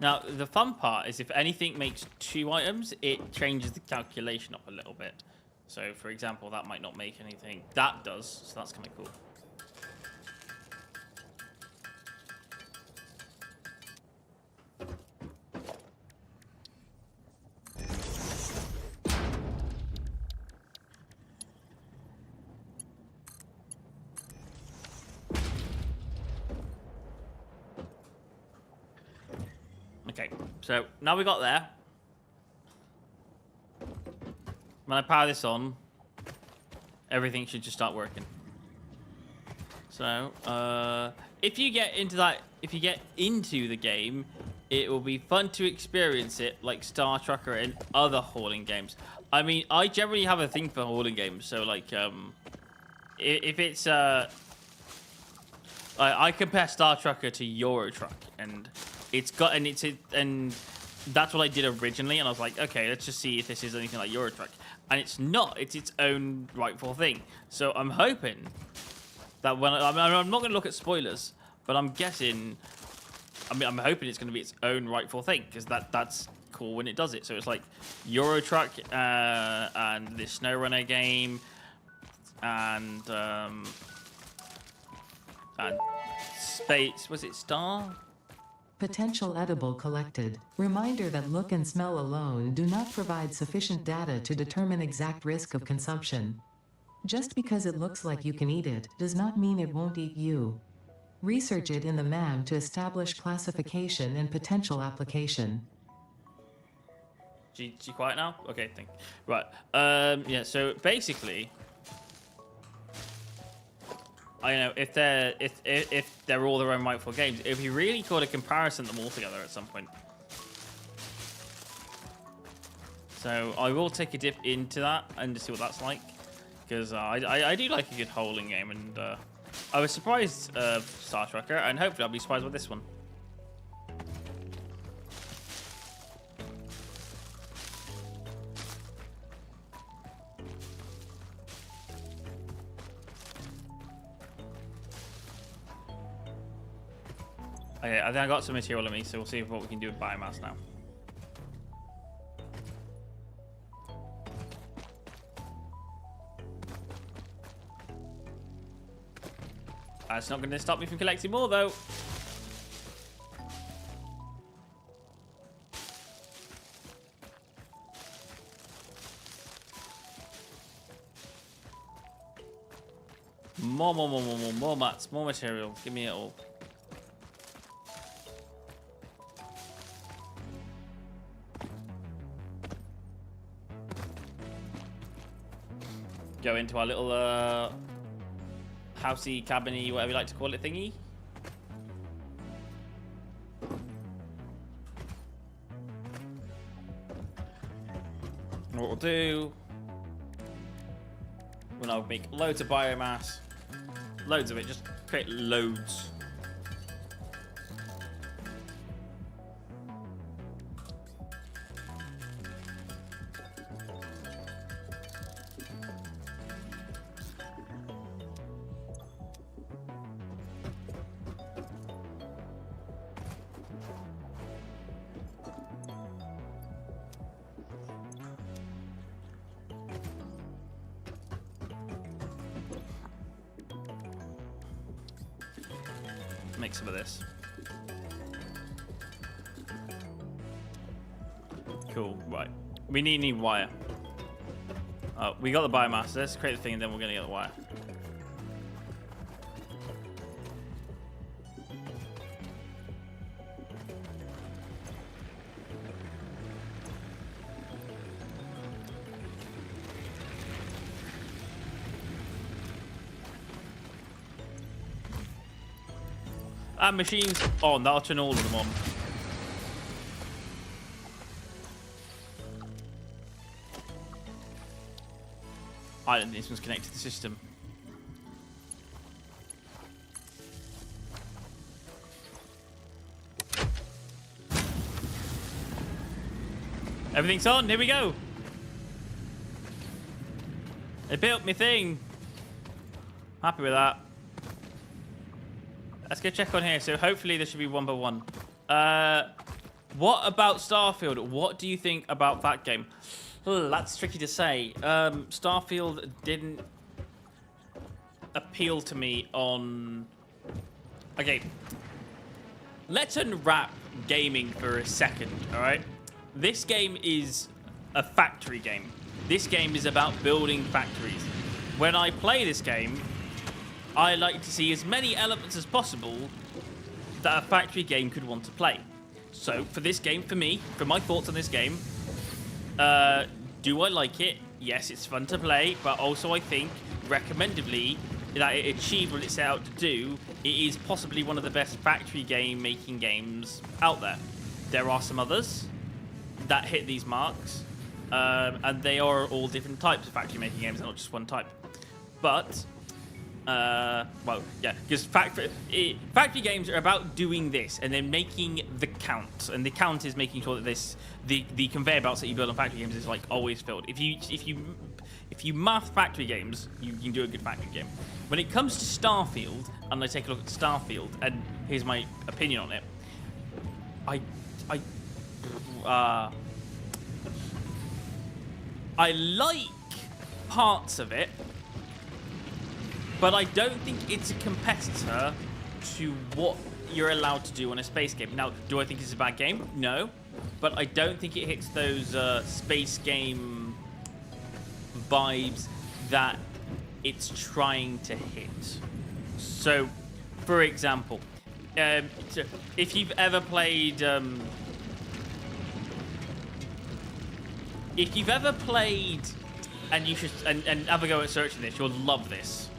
Now, the fun part is if anything makes 2 items, it changes the calculation up a little bit. So, for example, that might not make anything. That does, so that's kind of cool. Okay, so now we got there. When I power this on, everything should just start working. So, if you get into the game, it will be fun to experience it like Star Trucker and other hauling games. I mean, I generally have a thing for hauling games, so like, if it's I compare Star Trucker to Euro Truck, and and that's what I did originally, and I was like, okay, let's just see if this is anything like Euro Truck, and it's not. It's its own rightful thing. So I'm hoping that when I'm not going to look at spoilers, but I'm guessing. I mean, I'm hoping it's going to be its own rightful thing because that's cool when it does it. So it's like Euro Truck and this Snow Runner game and Space. Was it Star? Potential edible collected. Reminder that look and smell alone do not provide sufficient data to determine exact risk of consumption. Just because it looks like you can eat it does not mean it won't eat you. Research it in the MAM to establish classification and potential application. She quiet now? Okay, thank you. Right. Yeah, so basically I know if they're all their own rightful games, it'd be really cool to comparison them all together at some point. So I will take a dip into that and to see what that's like, because I do like a good holding game, and I was surprised Star Trekker, and hopefully I'll be surprised with this one. Okay, I think I got some material on me, so we'll see what we can do with biomass now. That's not going to stop me from collecting more, though. More mats, more material. Give me it all. Go into our little housey, cabiny, whatever you like to call it, thingy. And what we'll do, we'll make loads of biomass, loads of it, just create loads. Make some of this. Cool, right. We need wire. We got the biomass. Let's create the thing and then we're gonna get the wire. And machines on. That'll turn all of them on. I don't think this one's connected to the system. Everything's on. Here we go. They built me thing. Happy with that. Let's go check on here. So hopefully there should be 1 by 1. What about Starfield? What do you think about that game? That's tricky to say. Starfield didn't appeal to me on... Okay. Let's unwrap gaming for a second, all right? This game is a factory game. This game is about building factories. When I play this game, I like to see as many elements as possible that a factory game could want to play. So for this game, for me, for my thoughts on this game, do I like it? Yes, it's fun to play, but also I think, recommendably, that it achieved what it set out to do. It is possibly one of the best factory game making games out there. There are some others that hit these marks, and they are all different types of factory making games, not just one type. But well, yeah, because factory games are about doing this and then making the count, and the count is making sure that the conveyor belts that you build on factory games is like always filled. If you math factory games, you can do a good factory game. When it comes to Starfield, and I take a look at Starfield, and here's my opinion on it, I like parts of it, but I don't think it's a competitor to what you're allowed to do on a space game. Now, do I think it's a bad game? No. But I don't think it hits those space game vibes that it's trying to hit. So, for example, if you've ever played... if you've ever played, and you should, and have a go at searching this, you'll love this.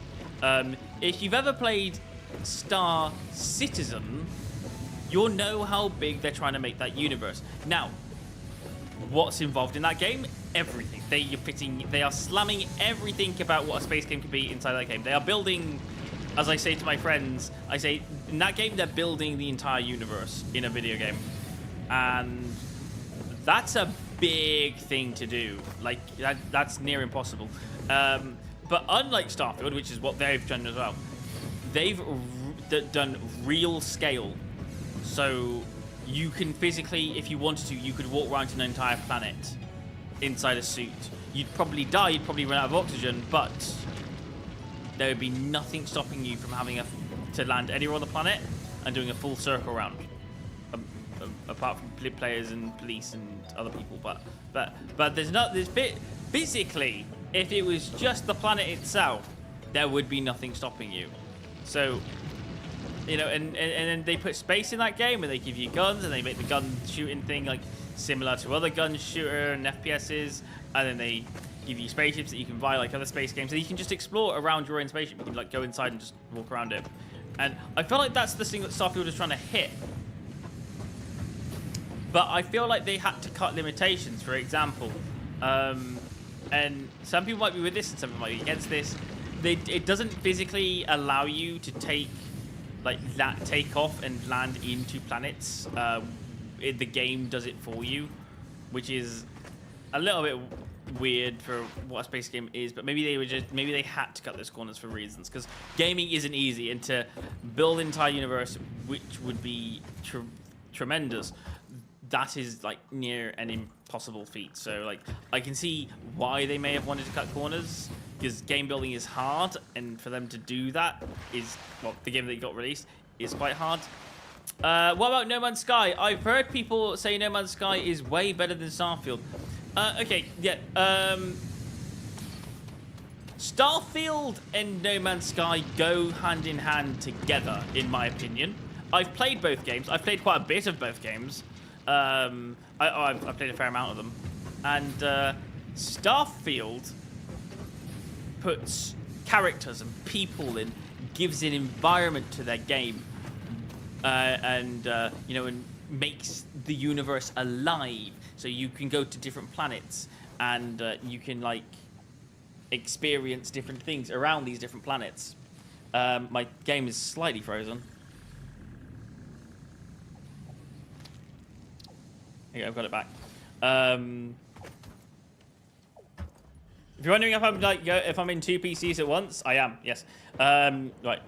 If you've ever played Star Citizen, you'll know how big they're trying to make that universe. Now, what's involved in that game? Everything. They are slamming everything about what a space game can be inside that game. They are building, as I say to my friends, I say, in that game, they're building the entire universe in a video game. And that's a big thing to do. Like, that's near impossible. But unlike Starfield, which is what they've done as well, they've done real scale. So you can physically, if you wanted to, you could walk around an entire planet inside a suit. You'd probably die, you'd probably run out of oxygen, but there would be nothing stopping you from having to land anywhere on the planet and doing a full circle around. Apart from players and police and other people, but there's physically, if it was just the planet itself, there would be nothing stopping you. So, you know, and then they put space in that game, and they give you guns, and they make the gun shooting thing like similar to other gun shooter and FPSs, and then they give you spaceships that you can buy like other space games, and you can just explore around your own spaceship. You can like go inside and just walk around it. And I feel like that's the thing that Starfield is trying to hit. But I feel like they had to cut limitations, for example. And some people might be with this and some people might be against this. It doesn't physically allow you to take off and land into planets. The game does it for you, which is a little bit weird for what a space game is. But maybe they had to cut those corners for reasons, because gaming isn't easy, and to build an entire universe, which would be tremendous, that is like near an impossible feat. So like I can see why they may have wanted to cut corners, because game building is hard, and for them to do that is, well, the game that got released is quite hard. What about No Man's Sky? I've heard people say No Man's Sky is way better than Starfield. Okay, yeah. Starfield and No Man's Sky go hand in hand together, in my opinion. I've played both games. I've played quite a bit of both games. I've played a fair amount of them. And Starfield puts characters and people in, gives an environment to their game, you know, and makes the universe alive. So you can go to different planets, and you can like experience different things around these different planets. My game is slightly frozen. Here, I've got it back. If you're wondering if I'm if I'm in two PCs at once, I am. Yes. Right.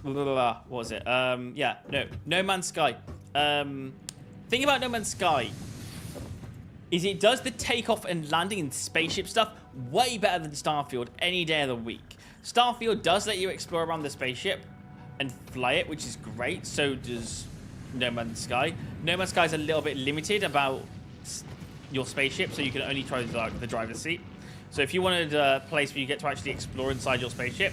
What was it? Yeah. No Man's Sky. Thing about No Man's Sky is it does the takeoff and landing and spaceship stuff way better than Starfield any day of the week. Starfield does let you explore around the spaceship and fly it, which is great. So does No Man's Sky. No Man's Sky is a little bit limited about your spaceship, so you can only try the driver's seat. So if you wanted a place where you get to actually explore inside your spaceship,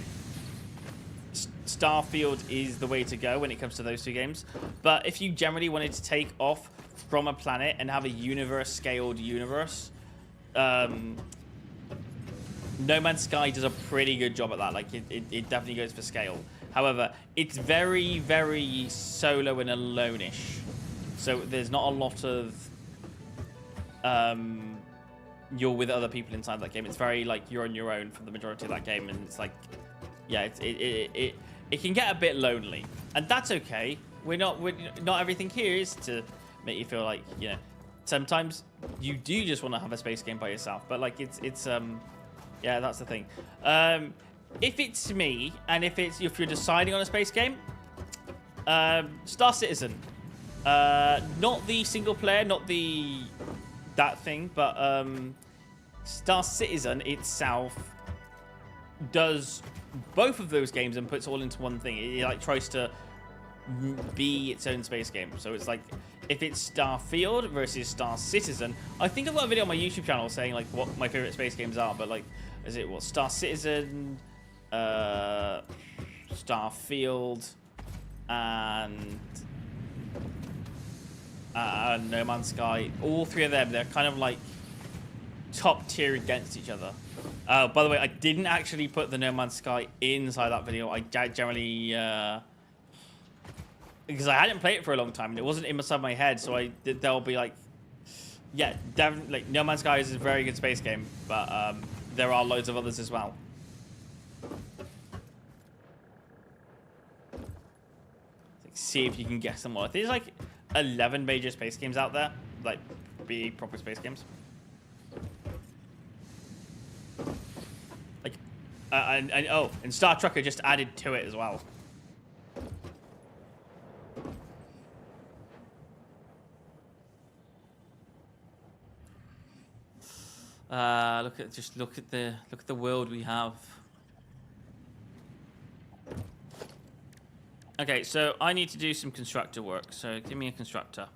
Starfield is the way to go when it comes to those two games. But if you generally wanted to take off from a planet and have a universe-scaled universe, No Man's Sky does a pretty good job at that. Like, it definitely goes for scale. However, it's very, very solo and alone-ish. So there's not a lot of you're with other people inside that game. It's very like you're on your own for the majority of that game, and it's like, yeah, it can get a bit lonely, and that's okay. Not everything here is to make you feel like, you know, sometimes you do just want to have a space game by yourself, but like it's yeah, that's the thing. If it's me, and if you're deciding on a space game, Star Citizen, not the single player, not that thing, but Star Citizen itself does both of those games and puts all into one thing. It like tries to be its own space game. So it's like, if it's Starfield versus Star Citizen, I think I've got a video on my YouTube channel saying like what my favorite space games are, but like, is it what, Star Citizen, Starfield, and No Man's Sky? All three of them, they're kind of like top tier against each other. By the way, I didn't actually put the No Man's Sky inside that video. I generally because I hadn't played it for a long time and it wasn't inside my head, so there'll be like, yeah, definitely like No Man's Sky is a very good space game, but there are loads of others as well. See if you can guess them all. There's like 11 major space games out there, like be proper space games. Like, and Star Trekker just added to it as well. Look at the world we have. Okay, so I need to do some constructor work. So give me a constructor.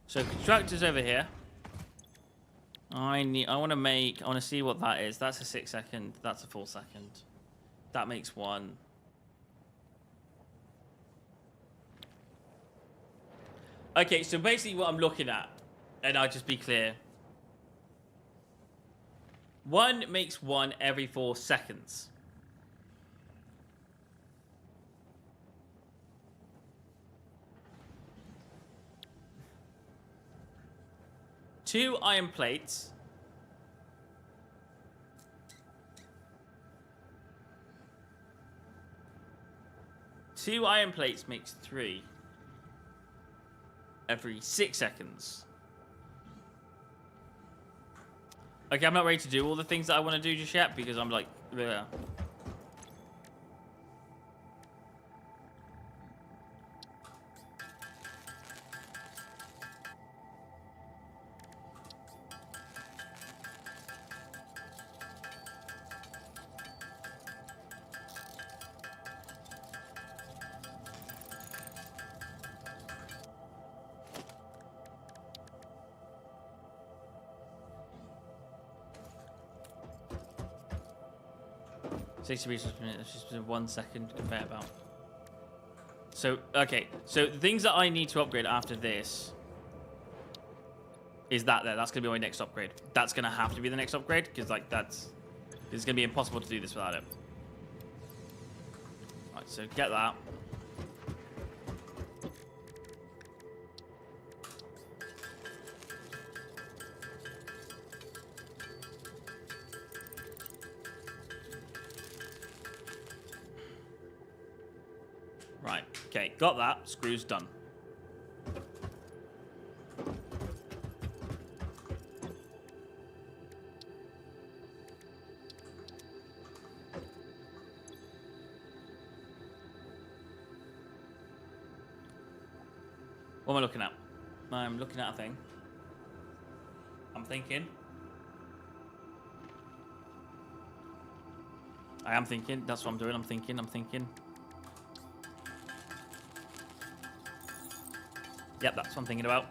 So constructor's over here. I want to see what that is. That's a 6 second. That's a 4 second. That makes 1. Okay, so basically what I'm looking at, and I'll just be clear. 1 makes 1 every 4 seconds. Two iron plates. Two iron plates makes 3 every 6 seconds. Okay, I'm not ready to do all the things that I want to do just yet because I'm like, bleh. Sixty resources per minute. That's just 1 second conveyor belt. So okay, so the things that I need to upgrade after this is that there. That's gonna be my next upgrade. That's gonna have to be the next upgrade because like it's gonna be impossible to do this without it. Right, so get that. Right, okay, got that. Screw's done. What am I looking at? I'm looking at a thing. I'm thinking. I am thinking. That's what I'm doing. I'm thinking. Yep, that's what I'm thinking about.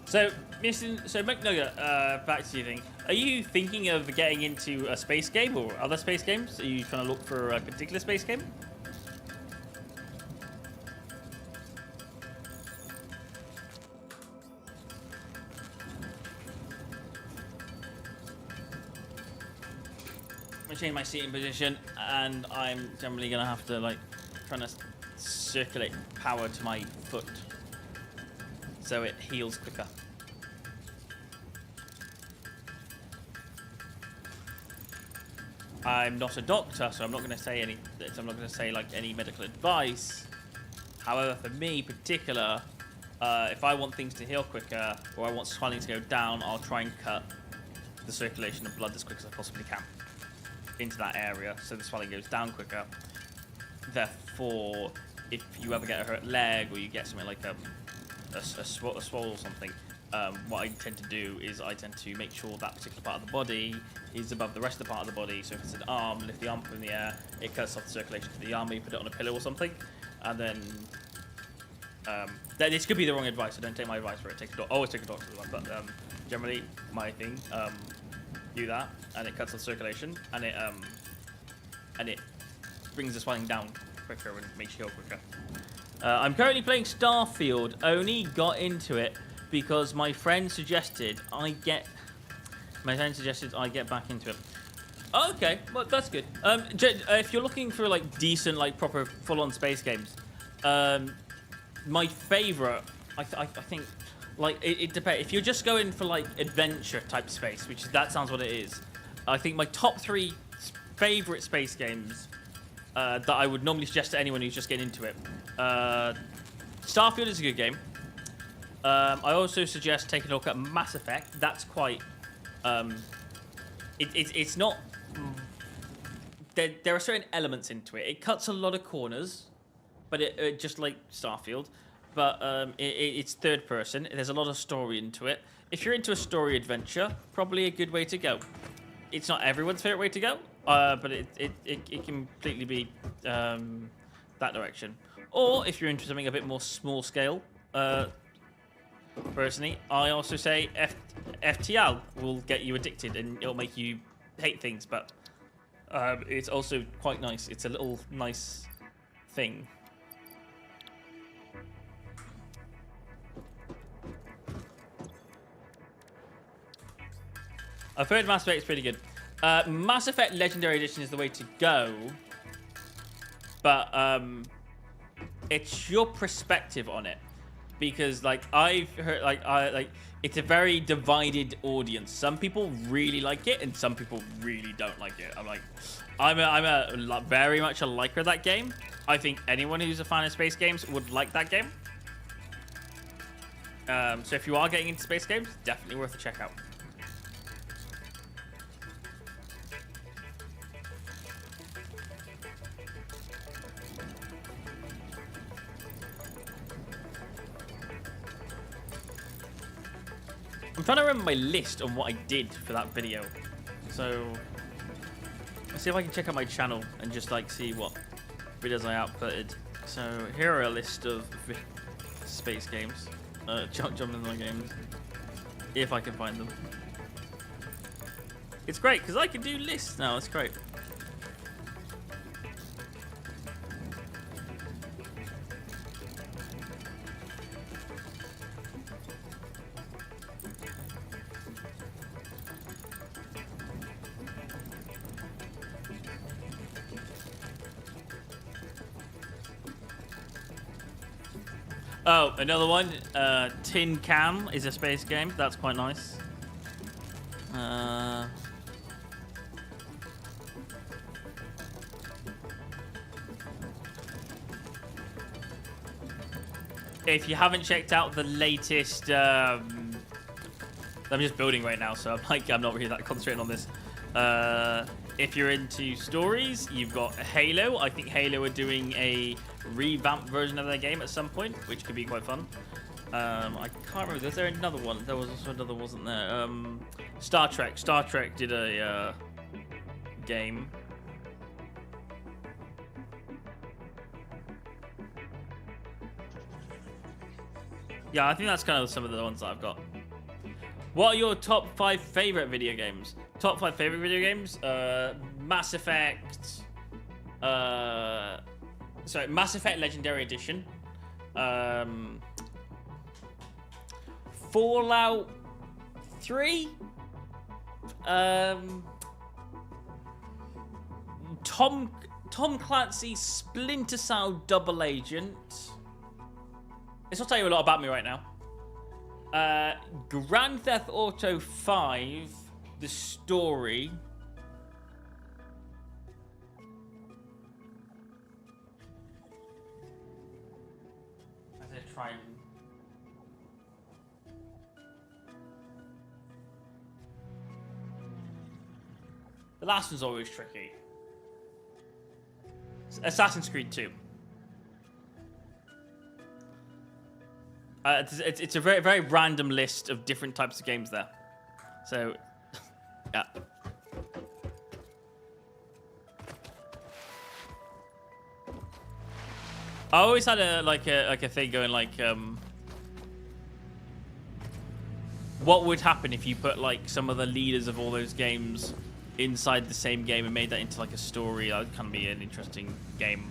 So, McNugget, back to you thing. Are you thinking of getting into a space game or other space games? Are you trying to look for a particular space game? I'm gonna change my seating position, and I'm generally gonna have to like trying to circulate power to my foot so it heals quicker. I'm not a doctor, so I'm not going to say any. I'm not going to say like any medical advice. However, for me, particular, if I want things to heal quicker or I want swelling to go down, I'll try and cut the circulation of blood as quick as I possibly can into that area, so the swelling goes down quicker. Therefore, if you ever get a hurt leg or you get something like a swole or something, what I tend to do is I tend to make sure that particular part of the body is above the rest of the part of the body. So if it's an arm, lift the arm up in the air, it cuts off the circulation to the arm, you put it on a pillow or something, and then this could be the wrong advice, so don't take my advice for it. Always take a doctor's advice, but generally my thing, do that, and it cuts off circulation, and it brings the swelling down quicker and makes you heal quicker. I'm currently playing Starfield. Only got into it because my friend suggested I get back into it. Oh, okay, well that's good. If you're looking for like decent, like proper full-on space games, my favorite, I think, like it depends. If you're just going for like adventure type space, which that sounds what it is, I think my top 3 favorite space games that I would normally suggest to anyone who's just getting into it. Starfield is a good game. I also suggest taking a look at Mass Effect. That's quite. It's not. There are certain elements into it. It cuts a lot of corners, but it just like Starfield. But it's third person. There's a lot of story into it. If you're into a story adventure, probably a good way to go. It's not everyone's favorite way to go, but it can completely be that direction. Or if you're into something a bit more small scale, personally, I also say FTL will get you addicted and it'll make you hate things, but it's also quite nice. It's a little nice thing. I've heard Mass Effect is pretty good. Mass Effect Legendary Edition is the way to go, but it's your perspective on it, because like I've heard, it's a very divided audience. Some people really like it, and some people really don't like it. I'm very much a liker of that game. I think anyone who's a fan of space games would like that game. So if you are getting into space games, definitely worth a check out. I'm trying to remember my list on what I did for that video. So let's see if I can check out my channel and just like see what videos I outputted. So here are a list of space games. JumpInsideGames. If I can find them. It's great because I can do lists now. It's great. Oh, another one. Tin Can is a space game. That's quite nice. If you haven't checked out the latest, I'm just building right now, so I'm not really that concentrating on this. If you're into stories, you've got Halo. I think Halo are doing a revamped version of their game at some point, which could be quite fun. I can't remember. Was there another one? There was also another, wasn't there? Star Trek. Star Trek did a game. Yeah, I think that's kind of some of the ones that I've got. What are your top 5 favorite video games? Top 5 favorite video games? Mass Effect. Sorry, Mass Effect Legendary Edition. Fallout 3. Tom Clancy's Splinter Cell Double Agent. This will tell you a lot about me right now. Grand Theft Auto 5, the story. As I try and... The last one's always tricky. Assassin's Creed 2. It's a very, very random list of different types of games there. So, yeah. I always had a thing going what would happen if you put like some of the leaders of all those games inside the same game and made that into like a story? That would kind of be an interesting game.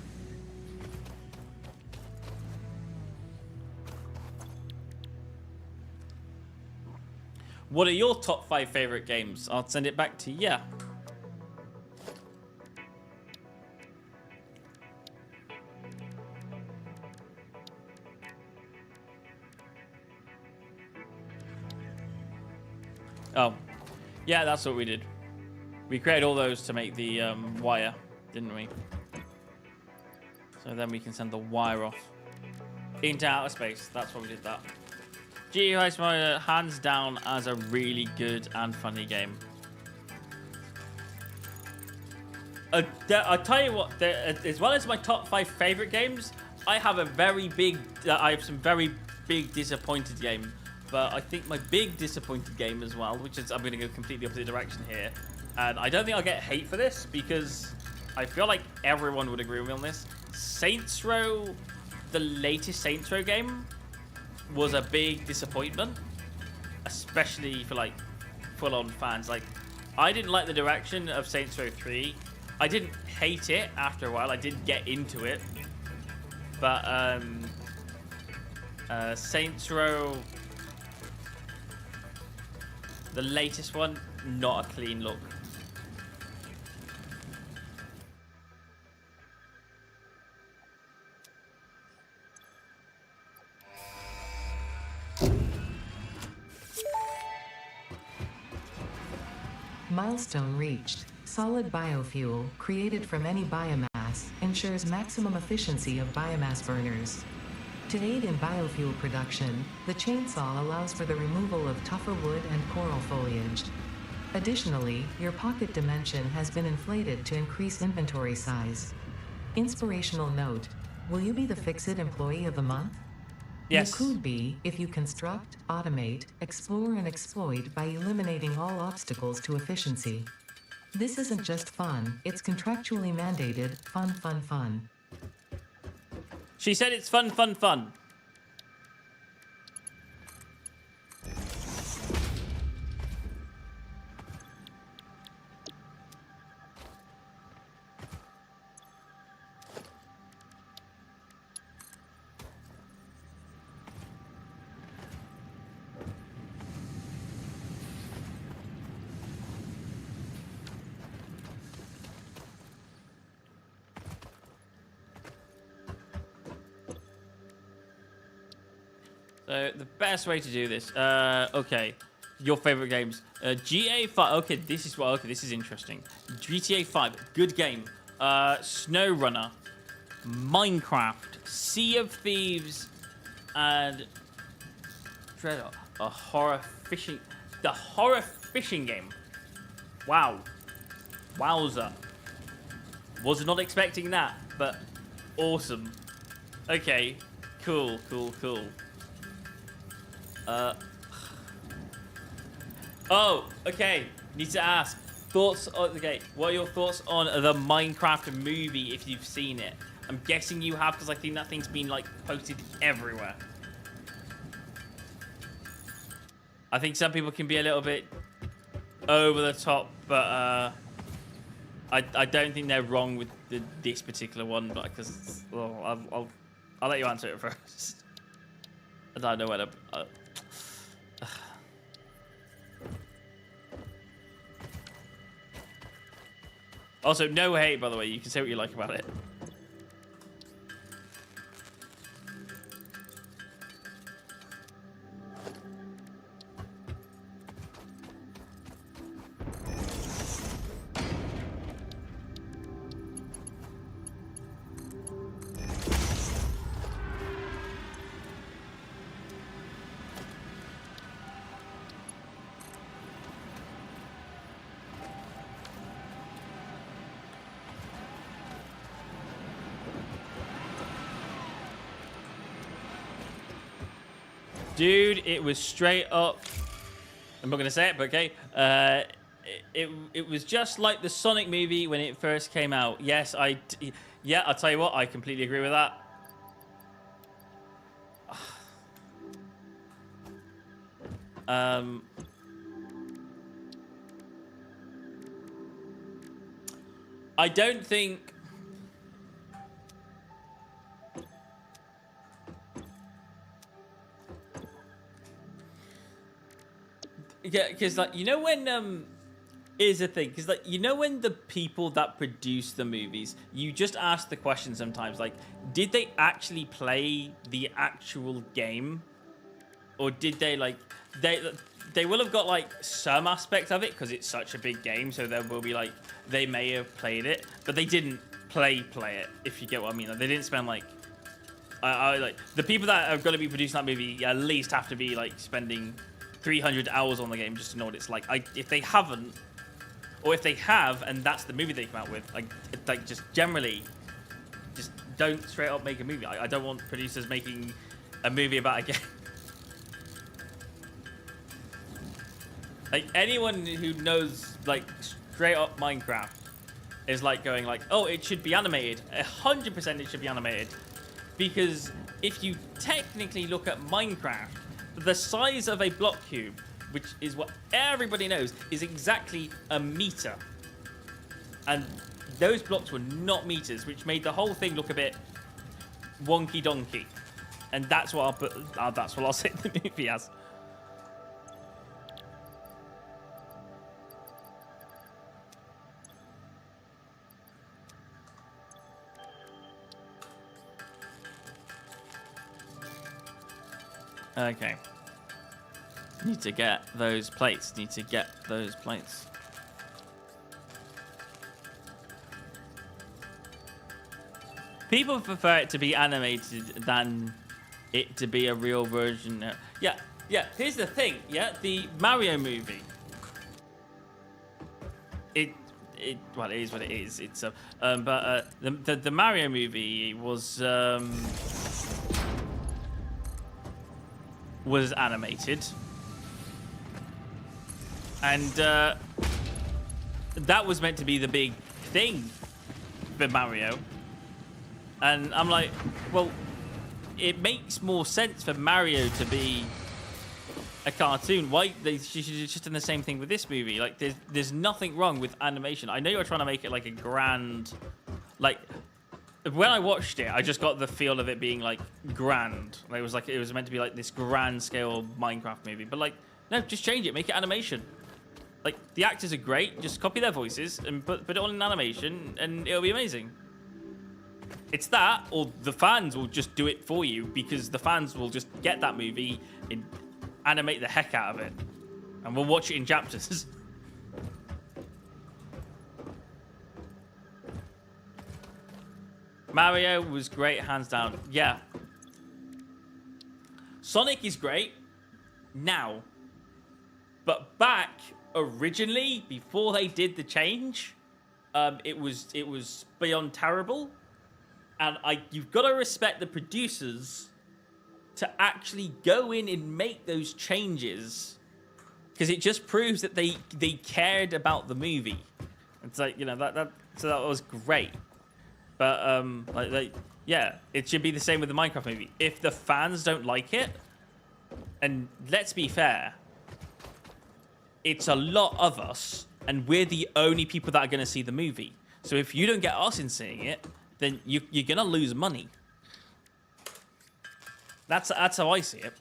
What are your top 5 favorite games? I'll send it back to you. Oh, yeah, that's what we did. We created all those to make the wire, didn't we? So then we can send the wire off into outer space. That's why we did that. GUI Simulator, hands down, as a really good and funny game. I'll tell you what, as well as my top 5 favorite games, I have some very big disappointed games. But I think my big disappointed game as well, which is, I'm going to go completely opposite direction here. And I don't think I'll get hate for this because I feel like everyone would agree with me on this. Saints Row, the latest Saints Row game, was a big disappointment, especially for like full-on fans. Like, I didn't like the direction of Saints Row 3. I didn't hate it after a while. I did get into it, but Saints Row, the latest one, not a clean look. Milestone reached. Solid biofuel, created from any biomass, ensures maximum efficiency of biomass burners. To aid in biofuel production, the chainsaw allows for the removal of tougher wood and coral foliage. Additionally, your pocket dimension has been inflated to increase inventory size. Inspirational note: will you be the Fix-It Employee of the Month? Yes. You could be if you construct, automate, explore, and exploit by eliminating all obstacles to efficiency. This isn't just fun, it's contractually mandated, fun, fun, fun. She said it's fun, fun, fun. So the best way to do this, okay, your favorite games, GTA 5. Okay, this is what. Okay, this is interesting. GTA 5, good game. SnowRunner, Minecraft, Sea of Thieves, and Dread, a horror fishing. The horror fishing game. Wow, wowza. Was not expecting that, but awesome. Okay, cool, cool, cool. Oh, okay. Need to ask. Thoughts on, okay, what are your thoughts on the Minecraft movie if you've seen it? I'm guessing you have because I think that thing's been like posted everywhere. I think some people can be a little bit over the top, but I don't think they're wrong with this particular one, but because I'll let you answer it first. I don't know whether. Also, no hate, by the way. You can say what you like about it. Dude, it was straight up. I'm not gonna say it, but okay. It was just like the Sonic movie when it first came out. Yes, yeah, I'll tell you what, I completely agree with that. I don't think. Yeah, because like you know when is a thing because like you know when the people that produce the movies, you just ask the question sometimes like, did they actually play the actual game, or did they like they will have got like some aspect of it because it's such a big game, so there will be like they may have played it, but they didn't play it. If you get what I mean, like, they didn't spend like I like the people that are going to be producing that movie at least have to be like spending 300 hours on the game just to know what it's like. If they haven't, or if they have, and that's the movie they come out with, like just generally, just don't straight up make a movie. I don't want producers making a movie about a game. Like anyone who knows like straight up Minecraft is like going like, oh, it should be animated. 100% it should be animated, because if you technically look at Minecraft, the size of a block cube, which is what everybody knows, is exactly a meter. And those blocks were not meters, which made the whole thing look a bit wonky donkey. And that's what I'll put. That's what I'll say the movie as. Okay. Need to get those plates. Need to get those plates. People prefer it to be animated than it to be a real version. Yeah. Here's the thing. Yeah, the Mario movie. Well, it is what it is. It's but the Mario movie was animated, and that was meant to be the big thing for Mario. And I'm like, well, it makes more sense for Mario to be a cartoon. Why they should have just done the same thing with this movie? Like, there's nothing wrong with animation. I know you're trying to make it like a grand, like. When I watched it, I just got the feel of it being like grand. Like, it was meant to be like this grand scale Minecraft movie. But like, no, just change it, make it animation. Like, the actors are great, just copy their voices and put it all in animation, and it'll be amazing. It's that, or the fans will just do it for you, because the fans will just get that movie and animate the heck out of it, and we'll watch it in chapters. Mario was great, hands down. Yeah. Sonic is great now. But back originally, before they did the change, it was beyond terrible. And you've got to respect the producers to actually go in and make those changes, because it just proves that they cared about the movie. It's like, you know, so that was great. But yeah, it should be the same with the Minecraft movie. If the fans don't like it, and let's be fair, it's a lot of us, and we're the only people that are going to see the movie. So if you don't get us in seeing it, then you're going to lose money. That's how I see it.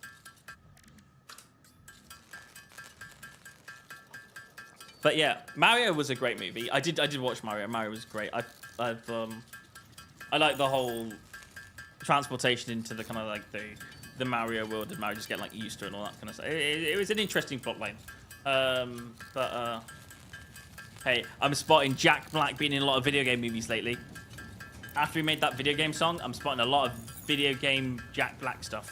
But yeah, Mario was a great movie. I did watch Mario. Mario was great. I like the whole transportation into the kind of like the Mario world, and Mario just getting like used to it and all that kind of stuff. It was an interesting plotline. Hey, I'm spotting Jack Black being in a lot of video game movies lately. After we made that video game song, I'm spotting a lot of video game Jack Black stuff.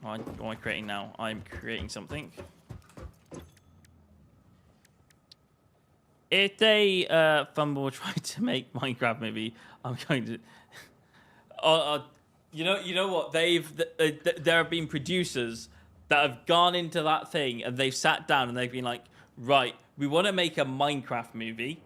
What am I creating now? I'm creating something. If they fumble try to make Minecraft movie, I'm going to. You know what? There have been producers that have gone into that thing and they've sat down and they've been like, right, we want to make a Minecraft movie.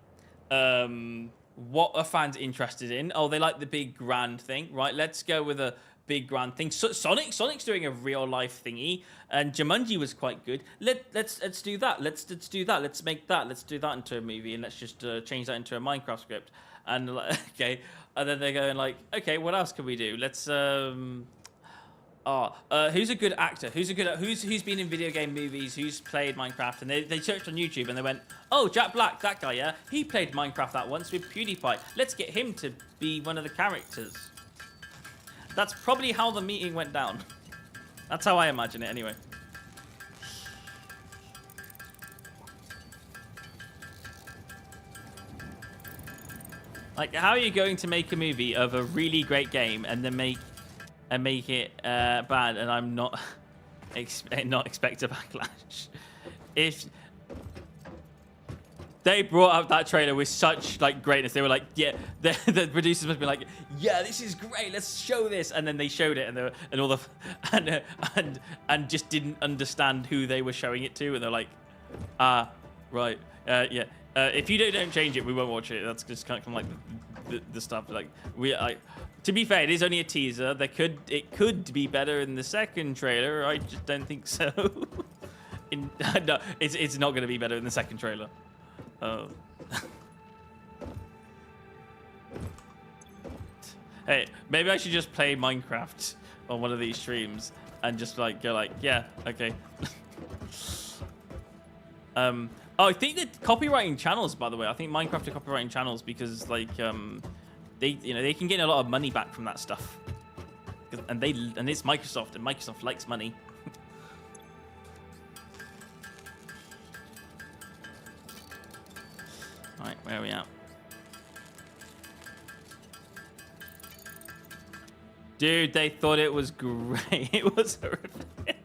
What are fans interested in? Oh, they like the big grand thing, right? Let's go with a big grand thing. So Sonic's doing a real life thingy, and Jumanji was quite good. Let's do that. Let's do that. Let's make that. Let's do that into a movie, and let's just change that into a Minecraft script. And like, okay, and then they're going like, okay, what else can we do? Let's who's a good actor? Who's been in video game movies? Who's played Minecraft? And they searched on YouTube and they went, oh, Jack Black, that guy, yeah, he played Minecraft that once with PewDiePie. Let's get him to be one of the characters. That's probably how the meeting went down. That's how I imagine it, anyway. Like, how are you going to make a movie of a really great game and then make it bad, and I'm not expect a backlash? If they brought up that trailer with such like greatness, they were like, yeah, the producers must be like, yeah, this is great, let's show this, and then they showed it, and just didn't understand who they were showing it to, and they're like, right, yeah. If you don't change it, we won't watch it. That's just kind of like the stuff. Like to be fair, it is only a teaser. It could be better in the second trailer. I just don't think so. No, it's not going to be better in the second trailer. Oh. Hey, maybe I should just play Minecraft on one of these streams and just like go like, yeah, okay. Oh, I think that copywriting channels, by the way. I think Minecraft are copywriting channels because, like, they can get a lot of money back from that stuff, and it's Microsoft, and Microsoft likes money. All right, where are we at? Dude, they thought it was great. It was horrific.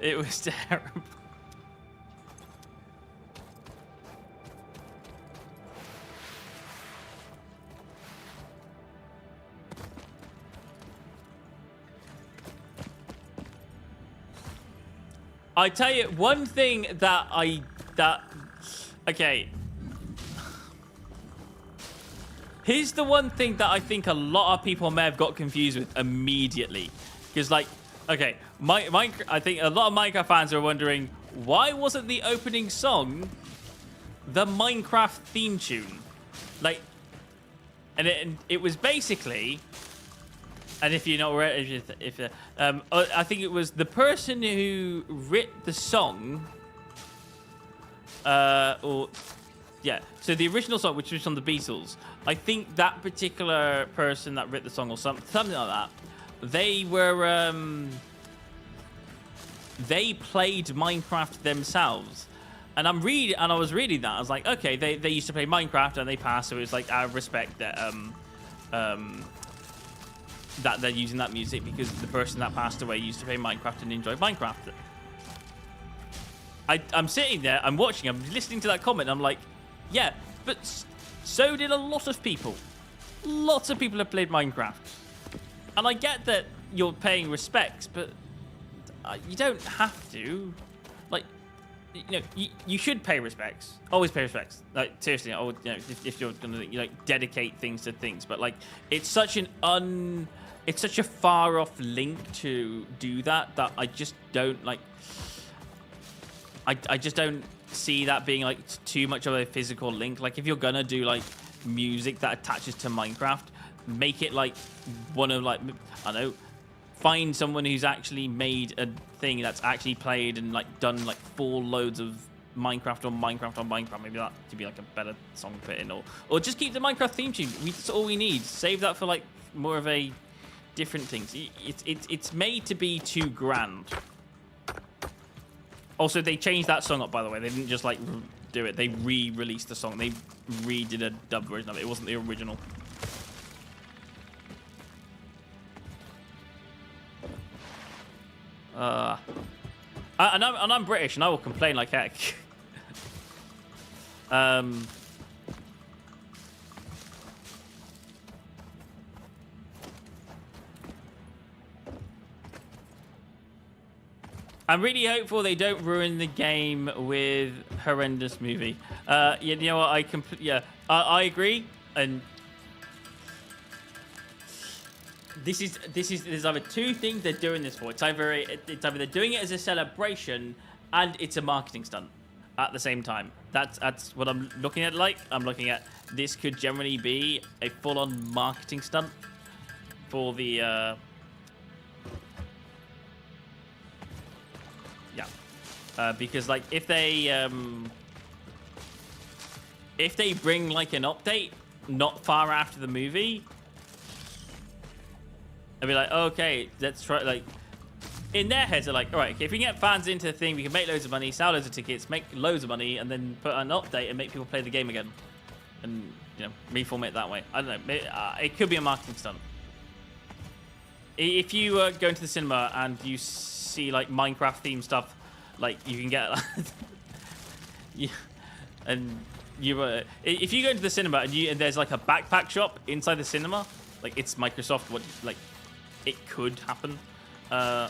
It was terrible. I tell you one thing okay. Here's the one thing that I think a lot of people may have got confused with immediately. Because, like, okay, I think a lot of Minecraft fans are wondering, why wasn't the opening song the Minecraft theme tune? Like, and it was basically... And if you know, I think it was the person who wrote the song, yeah. So the original song, which was from the Beatles, I think that particular person that wrote the song or something like that, they were, they played Minecraft themselves. And I was reading that. I was like, okay, they used to play Minecraft and they passed, so it was like out of respect that that they're using that music because the person that passed away used to play Minecraft and enjoyed Minecraft. I'm sitting there, I'm watching, I'm listening to that comment, and I'm like, yeah, but so did a lot of people. Lots of people have played Minecraft. And I get that you're paying respects, but you don't have to. Like, you know, you should pay respects. Always pay respects. Like, seriously, I would, you know, if you're gonna, you know, dedicate things to things. But like, it's such a far off link to do that I just don't like. I just don't see that being like too much of a physical link. Like, if you're gonna do like music that attaches to Minecraft, make it like one of like, I don't know, find someone who's actually made a thing that's actually played and like done like full loads of Minecraft on Minecraft. Maybe that could be like a better song to put in, or just keep the Minecraft theme tune. That's all we need. Save that for like more of a different things. It's made to be too grand. Also, they changed that song up, by the way. They didn't just like do it. They re-released the song. They redid a dub version of it. It wasn't the original. And I'm British, and I will complain like heck. I'm really hopeful they don't ruin the game with horrendous movie. You know what? I agree. And there's either two things they're doing this for. It's either they're doing it as a celebration and it's a marketing stunt at the same time. That's what I'm looking at. Like, I'm looking at this could generally be a full-on marketing stunt for the because like if they bring like an update not far after the movie, I'd be like, okay, let's try. Like, in their heads, they're like, all right, okay, if we can get fans into the thing, we can make loads of money, sell loads of tickets, make loads of money, and then put an update and make people play the game again, and reform it that way. I don't know. It could be a marketing stunt. If you go into the cinema and you see like Minecraft themed stuff, like you can get, if you go into the cinema and there's like a backpack shop inside the cinema, like it's Microsoft, it could happen. Hi,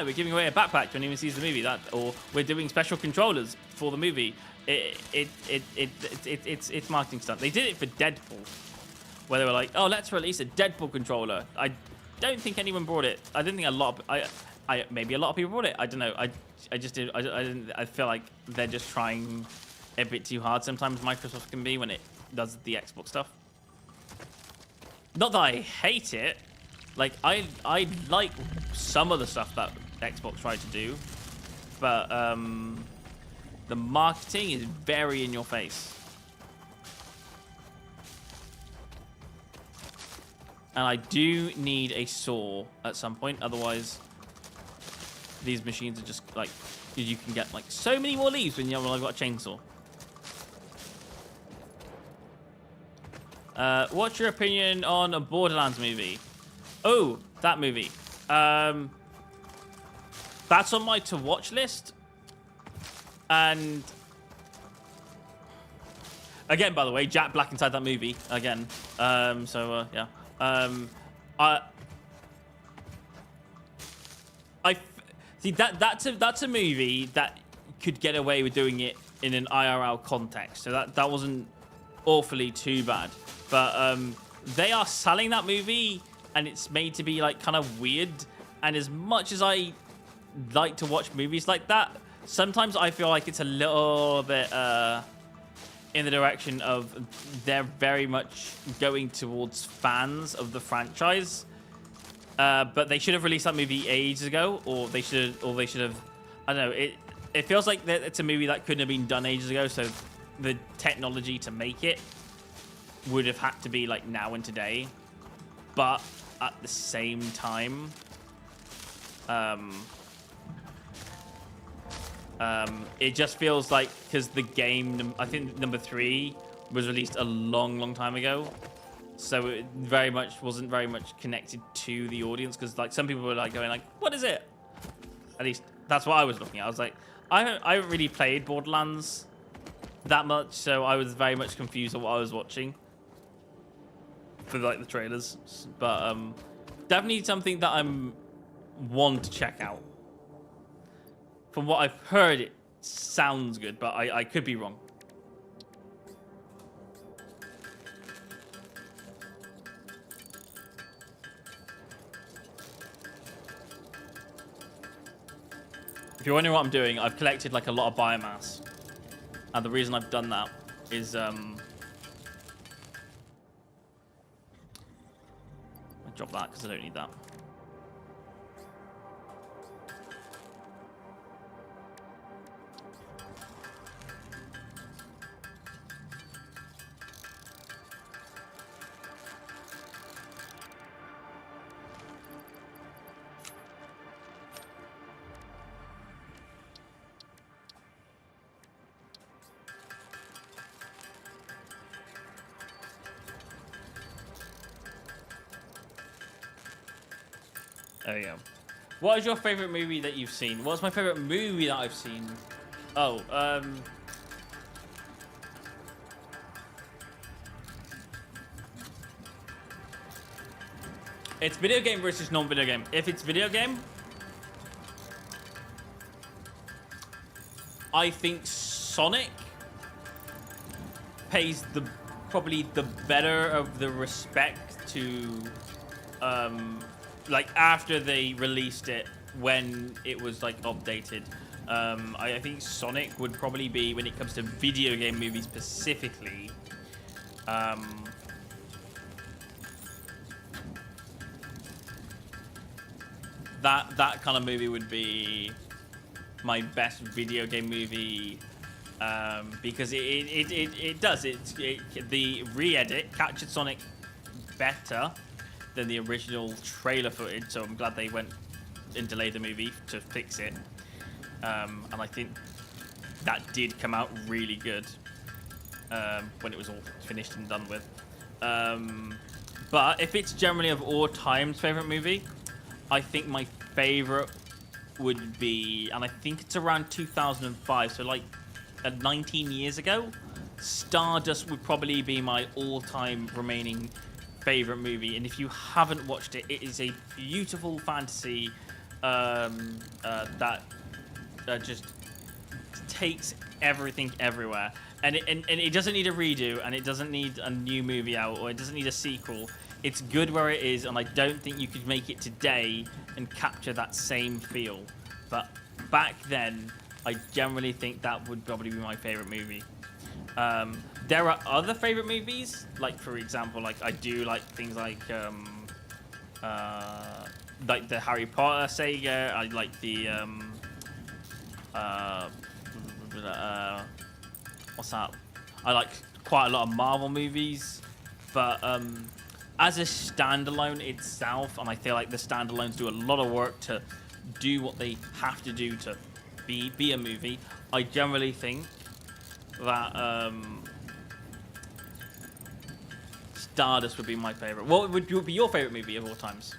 we're giving away a backpack to anyone who sees the movie. Or we're doing special controllers for the movie. It's marketing stunt. They did it for Deadpool, where they were like, "Oh, let's release a Deadpool controller." I don't think anyone brought it. I didn't think a lot of maybe a lot of people brought it. I don't know. I just did. I didn't. I feel like they're just trying a bit too hard. Sometimes Microsoft can be when it does the Xbox stuff. Not that I hate it. Like, I like some of the stuff that Xbox tried to do, but the marketing is very in your face. And I do need a saw at some point, otherwise these machines are just like, you can get like so many more leaves when you've got a chainsaw. What's your opinion on a Borderlands movie? Oh, that movie. That's on my to-watch list. And again, by the way, Jack Black inside that movie again. Yeah. I see that's a movie that could get away with doing it in an IRL context. So that wasn't awfully too bad. But they are selling that movie, and it's made to be like kind of weird. And as much as I like to watch movies like that, sometimes I feel like it's a little bit in the direction of they're very much going towards fans of the franchise. But they should have released that movie ages ago, or they should have. I don't know. It feels like it's a movie that couldn't have been done ages ago. So the technology to make it would have had to be like now and today. But at the same time, it just feels like, because the game, I think number 3 was released a long time ago, so it wasn't very much connected to the audience, because like some people were like going like, what is it? At least that's what I was looking at. I was like, I haven't really played Borderlands that much, so I was very much confused on what I was watching for like the trailers. But definitely something that I'm want to check out. From what I've heard, it sounds good, but I could be wrong. If you're wondering what I'm doing, I've collected like a lot of biomass. And the reason I've done that is I drop that because I don't need that. There we go. What is your favorite movie that you've seen? What's my favorite movie that I've seen? Oh, It's video game versus non-video game. If it's video game, I think Sonic pays probably the better of the respect to like after they released it when it was like updated. I think Sonic would probably be, when it comes to video game movies specifically, that kind of movie would be my best video game movie, because it does the re-edit captured Sonic better than the original trailer footage, so I'm glad they went and delayed the movie to fix it, and I think that did come out really good when it was all finished and done with. But if it's generally of all time's favorite movie, I think my favorite would be, and I think it's around 2005, so like 19 years ago, Stardust would probably be my all-time remaining favorite movie. And if you haven't watched it, it is a beautiful fantasy that just takes everything everywhere. And it doesn't need a redo, and it doesn't need a new movie out, or it doesn't need a sequel. It's good where it is, and I don't think you could make it today and capture that same feel. But back then, I generally think that would probably be my favorite movie. There are other favorite movies, like for example, like I do like things like the Harry Potter saga. I like the what's that? I like quite a lot of Marvel movies, but as a standalone itself, and I feel like the standalones do a lot of work to do what they have to do to be a movie. I generally think that Stardust would be my favorite. What would be your favorite movie of all times?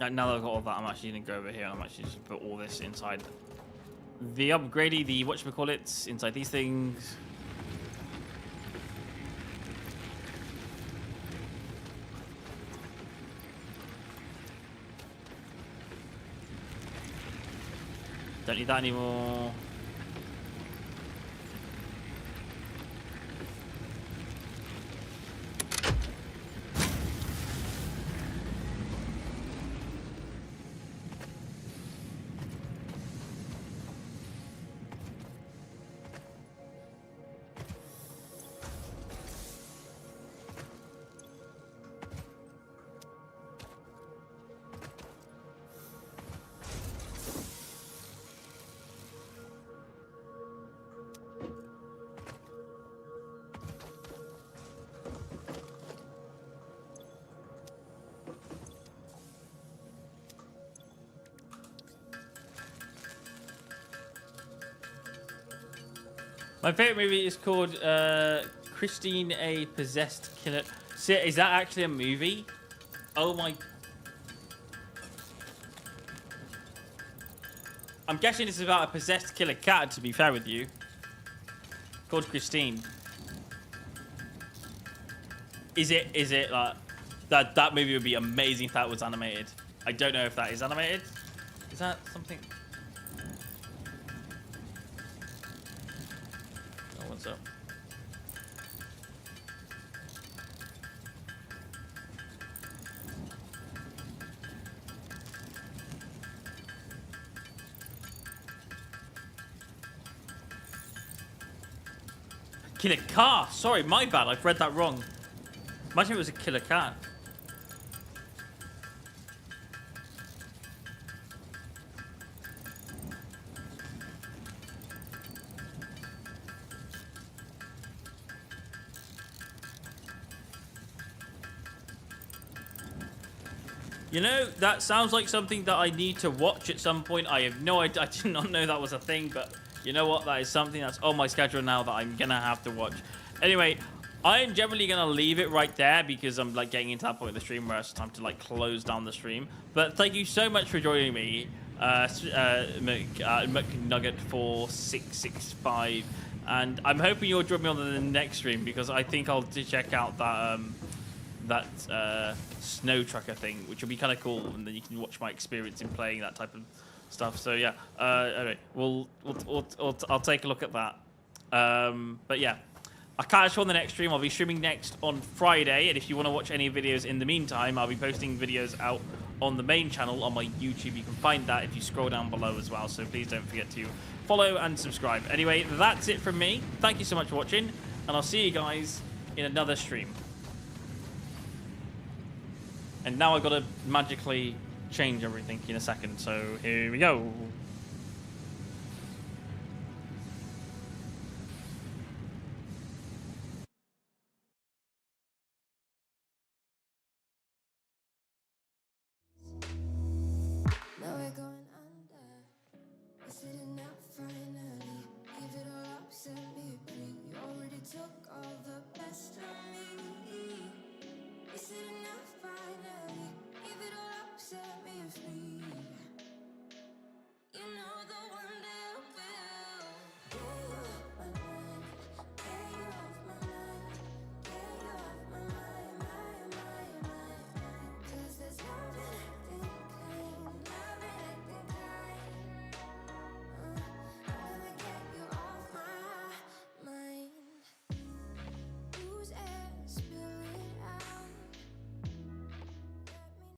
Now that I've got all that, I'm actually going to go over here and I'm actually just put all this inside the upgradey, the whatchamacallits, inside these things. Don't need that anymore. My favorite movie is called Christine A. Possessed Killer. Is that actually a movie? Oh my... I'm guessing this is about a possessed killer cat, to be fair with you. Called Christine. Is it like... That movie would be amazing if that was animated. I don't know if that is animated. Is that something... What's up? Killer car. Sorry, my bad. I've read that wrong. Imagine it was a killer cat. You know, that sounds like something that I need to watch at some point. I have no idea. I did not know that was a thing, but you know what? That is something that's on my schedule now that I'm gonna have to watch. Anyway, I am generally gonna leave it right there because I'm like getting into that point of the stream where it's time to like close down the stream. But thank you so much for joining me, McNugget4665, and I'm hoping you'll join me on the next stream because I think I'll check out that snow trucker thing, which will be kind of cool, and then you can watch my experience in playing that type of stuff. So yeah, anyway, I'll take a look at that. But yeah, I'll catch you on the next stream. I'll be streaming next on Friday, and if you want to watch any videos in the meantime, I'll be posting videos out on the main channel on my YouTube. You can find that if you scroll down below as well, so please don't forget to follow and subscribe. Anyway, that's it from me. Thank you so much for watching, and I'll see you guys in another stream. And now I've got to magically change everything in a second, so here we go.